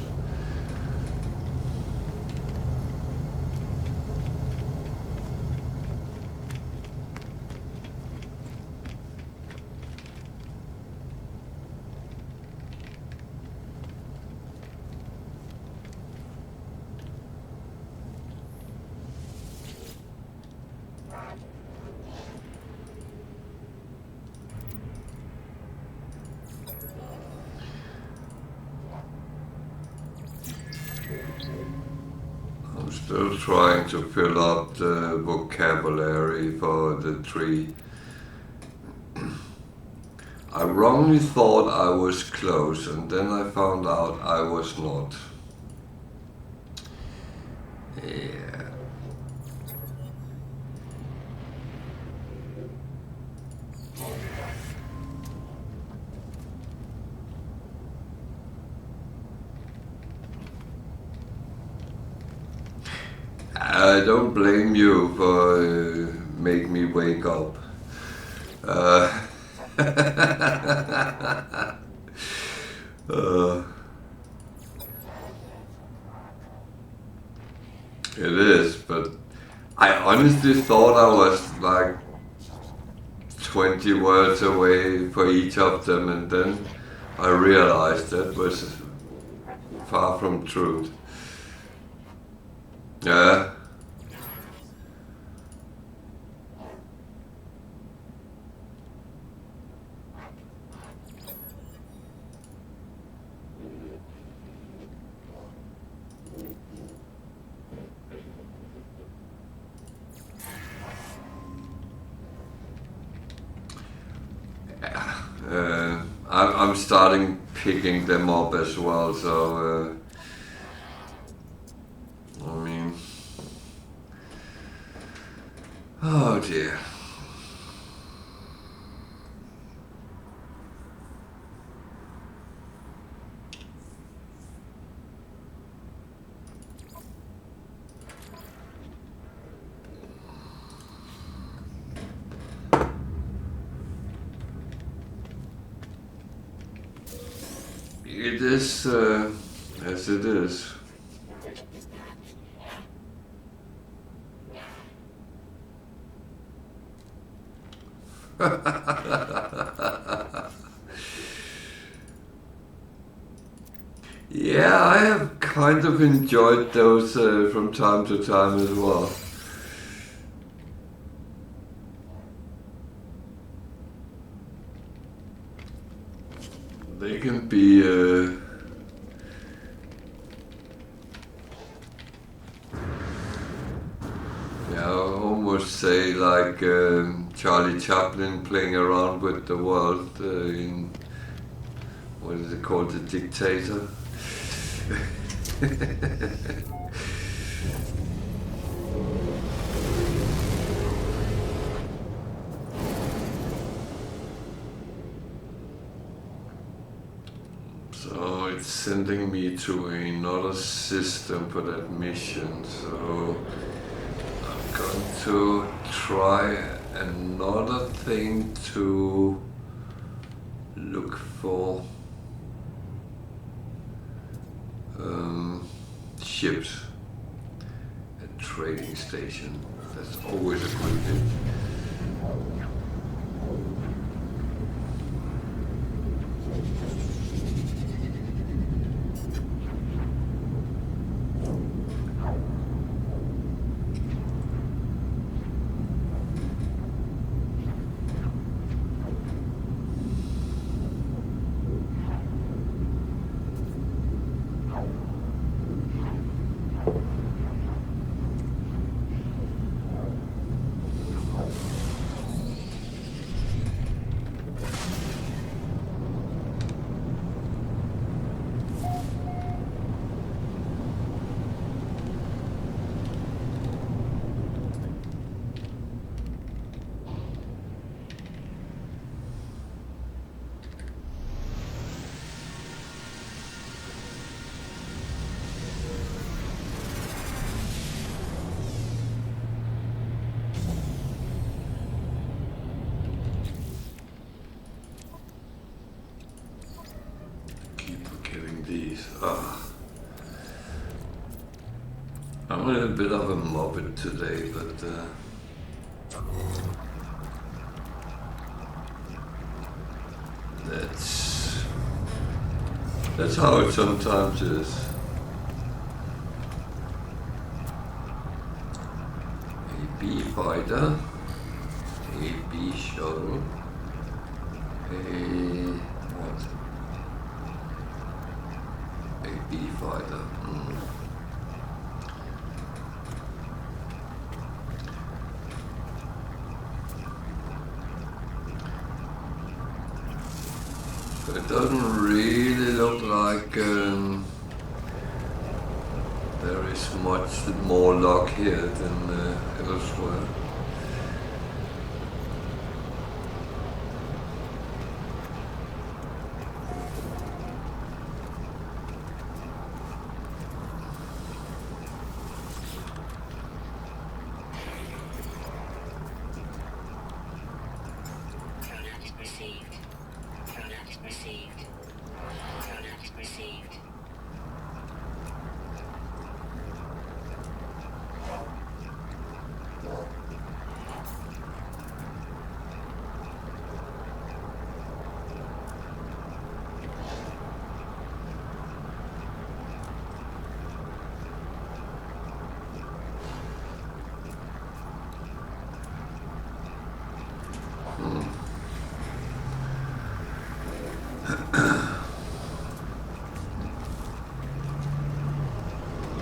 Still trying to fill up the vocabulary for the tree. I wrongly thought I was close, and then I found out I was not. Yeah. I don't blame you for make me wake up. It is, but I honestly thought I was like 20 words away for each of them, and then I realized that was far from truth. Yeah. I'm starting picking them up as well, so I mean, oh dear. It is as it is. Yeah, I have kind of enjoyed those from time to time as well. They can be yeah, I almost say like Charlie Chaplin playing around with the world in, what is it called, The Dictator? So it's sending me to another system for that mission, so I'm going to try another thing to look for ships at trading station. That's always a good thing. I'm a bit of a morbid today, but that's how it sometimes is. A B fighter, a B shuttle, what? A B fighter. So it doesn't really look like there is much more luck here than elsewhere. Product received. Product received. Product received.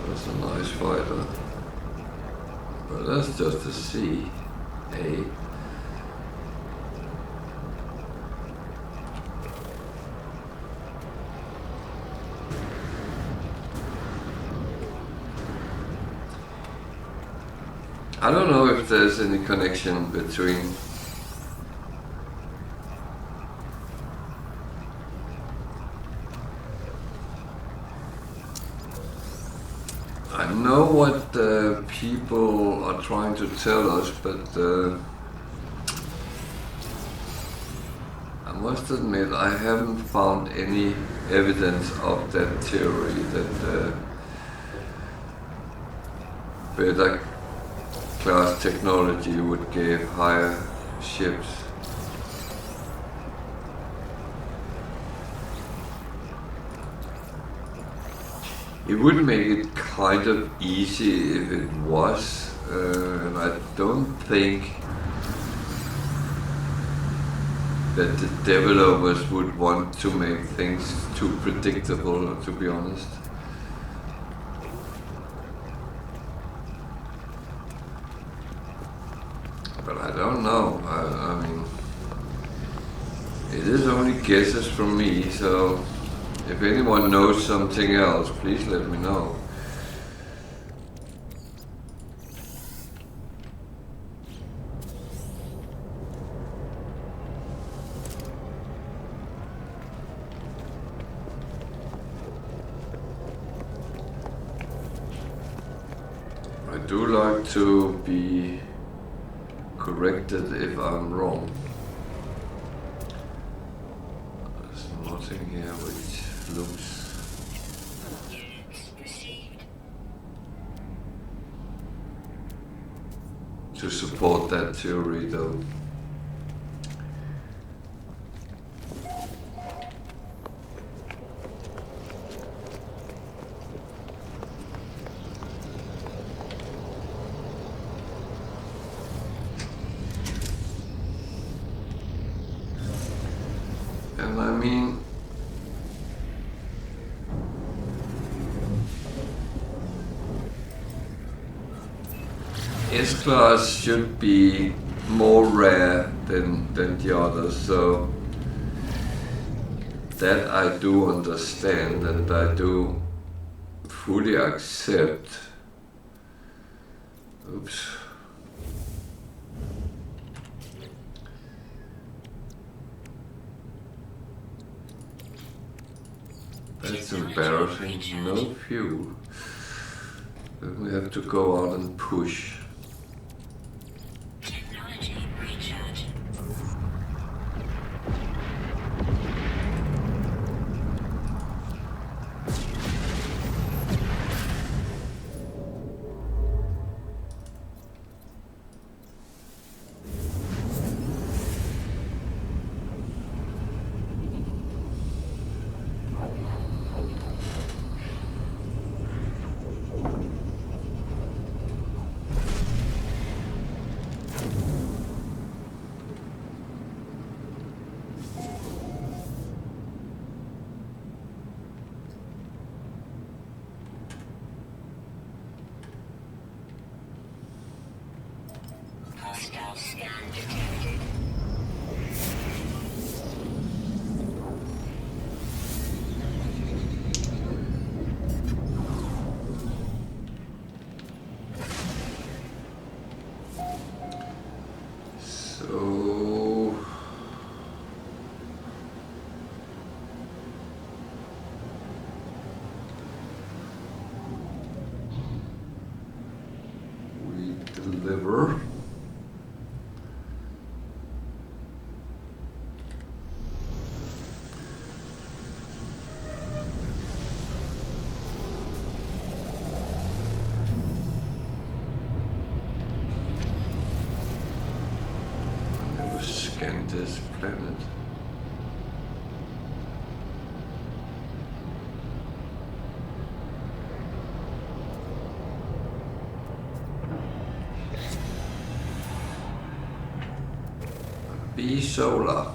That's a nice fighter. But that's just a C. A. I don't know if there's any connection between I know what people are trying to tell us, but I must admit I haven't found any evidence of that theory that better class technology would give higher ships. It would make it kind of easy if it was, and I don't think that the developers would want to make things too predictable, to be honest. But I don't know. I mean, it is only guesses from me, so if anyone knows something else, please let me know. I do like to be corrected if I'm wrong. There's nothing here which looks Units received. to support that theory though. And I mean, S-Class should be more rare than the others, so that I do understand and I do fully accept. Oops. That's embarrassing. No fuel. Then we have to go out and push. Technology recharge. So we deliver. Scan this planet. B solar.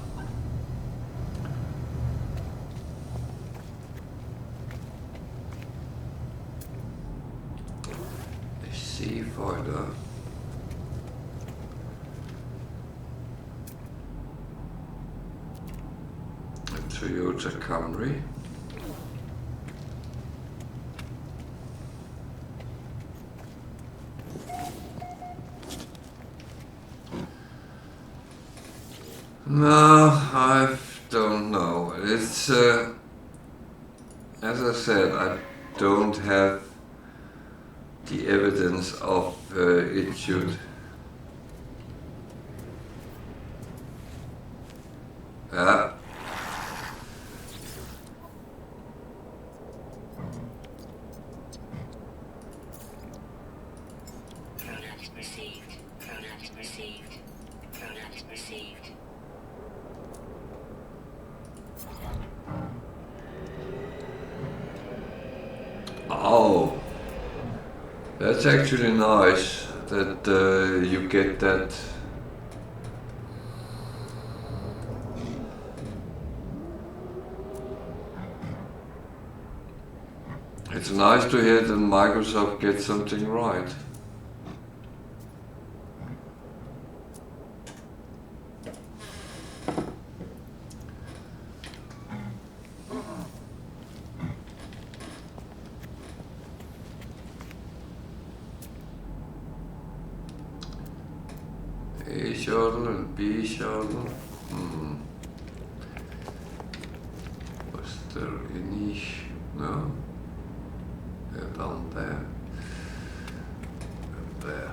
A sea fighter. Toyota Camry. No, I don't know. It's as I said, I don't have the evidence of it should. Yeah. Product received. Product received. Product received. Oh, that's actually nice that you get that. It's nice to hear that Microsoft gets something right. A shuttle and B shuttle. Was there any? No. They're down there. And there.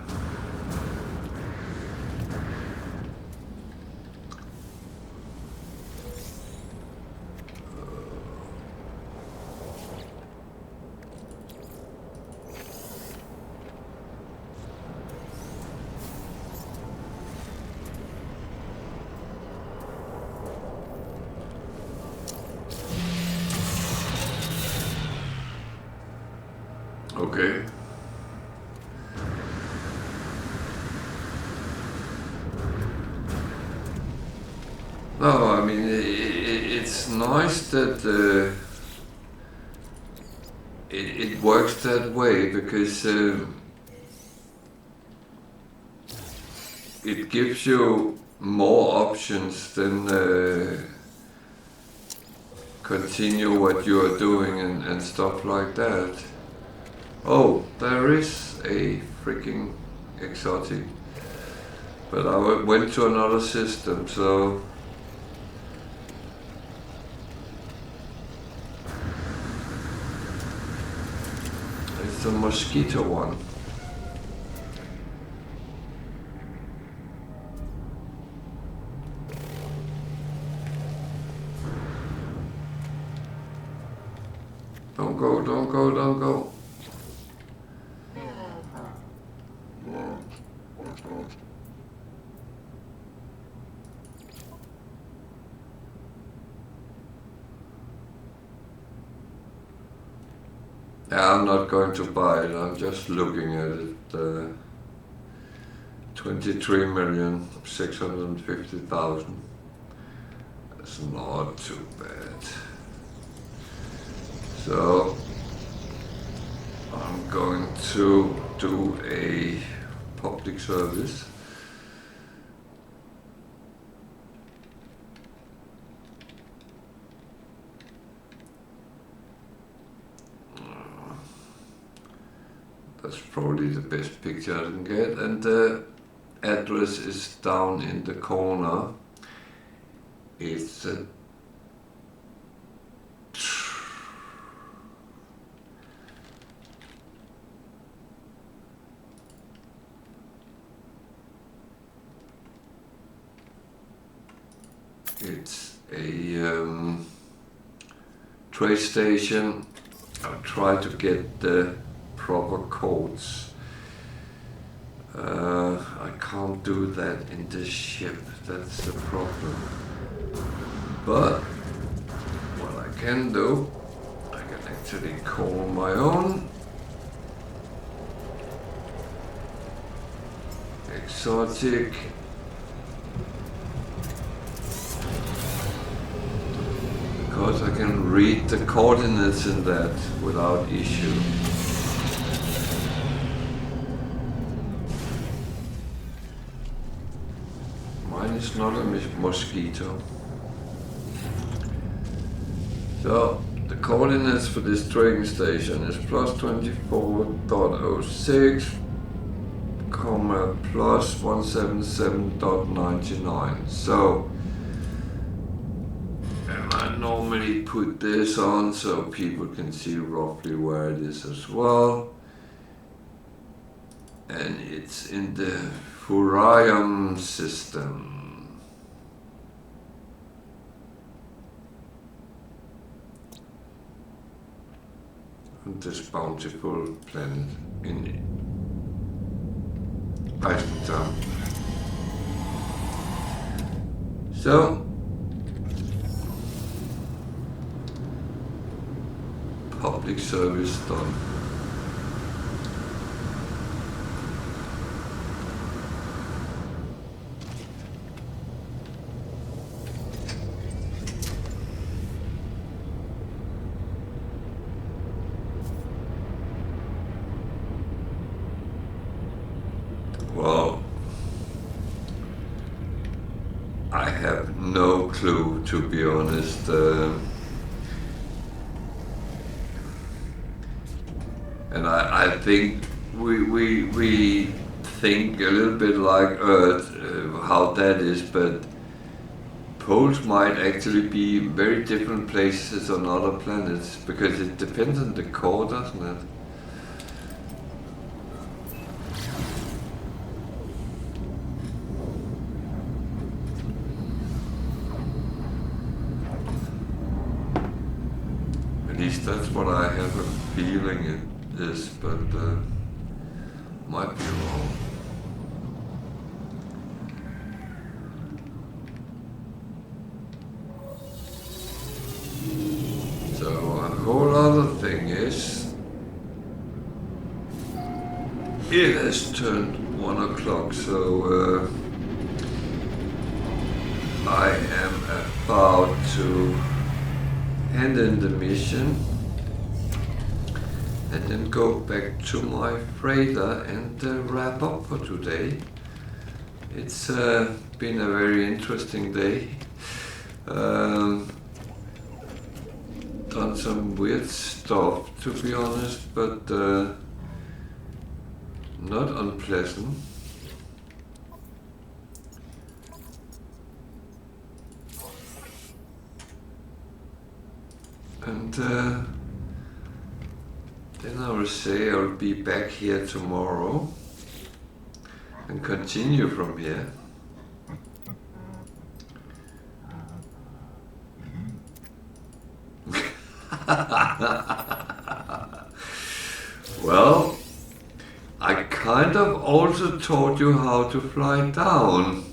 Okay. No, I mean it's nice that it works that way because it gives you more options than continue what you are doing and stuff like that. Oh, there is a freaking exotic. But I went to another system, so... It's a mosquito one. Don't go, don't go, don't go. Yeah, I'm not going to buy it, I'm just looking at it. 23,650,000. That's not too bad. So I'm going to do a public service. That's probably the best picture I can get, and address is down in the corner. It's a train station. I'll try to get the proper codes. I can't do that in this ship, that's the problem. But what I can do, I can actually call my own exotic because I can read the coordinates in that without issue. Mine is not a mosquito. So the coordinates for this trading station is plus 24.06, comma plus 177.99. So I normally put this on so people can see roughly where it is as well. And it's in the Furium system. On this bountiful planet in Eissentam. So public service done. Well, I have no clue, to be honest. And I think we think a little bit like Earth, how that is, but poles might actually be very different places on other planets, because it depends on the core, doesn't it? At least that's what I have a feeling it is, but might be wrong. So a whole other thing is, it has turned 1 o'clock, so I am about to hand in the mission and then go back to my freighter and wrap up for today. It's been a very interesting day. Done some weird stuff, to be honest, but not unpleasant. And then I will say I'll be back here tomorrow and continue from here. Well, I kind of also taught you how to fly down.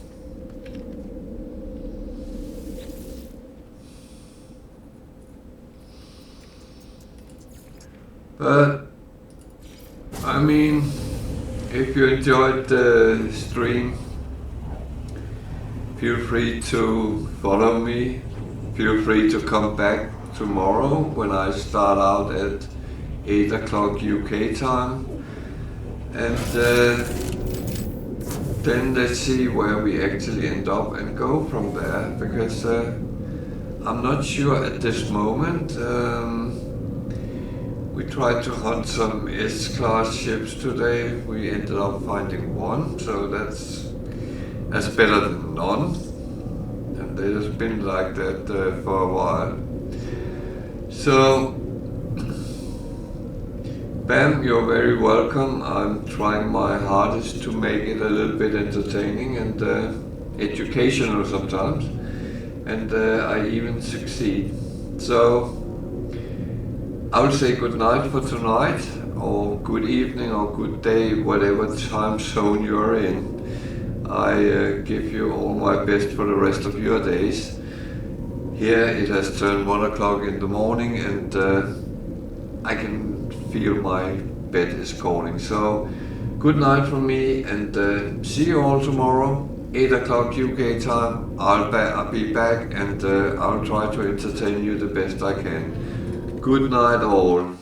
But, I mean, if you enjoyed the stream, feel free to follow me. Feel free to come back tomorrow when I start out at 8 o'clock UK time. And then let's see where we actually end up and go from there, because I'm not sure at this moment. We tried to hunt some S-class ships today. We ended up finding one, so that's as better than none, and it has been like that for a while. So, Bam, you're very welcome. I'm trying my hardest to make it a little bit entertaining and educational sometimes, and I even succeed. So, I will say good night for tonight, or good evening, or good day, whatever time zone you're in. I give you all my best for the rest of your days. Here it has turned 1 o'clock in the morning, and I can feel my bed is calling. So, good night from me, and see you all tomorrow, 8 o'clock UK time. I'll be back, and I'll try to entertain you the best I can. Good night all.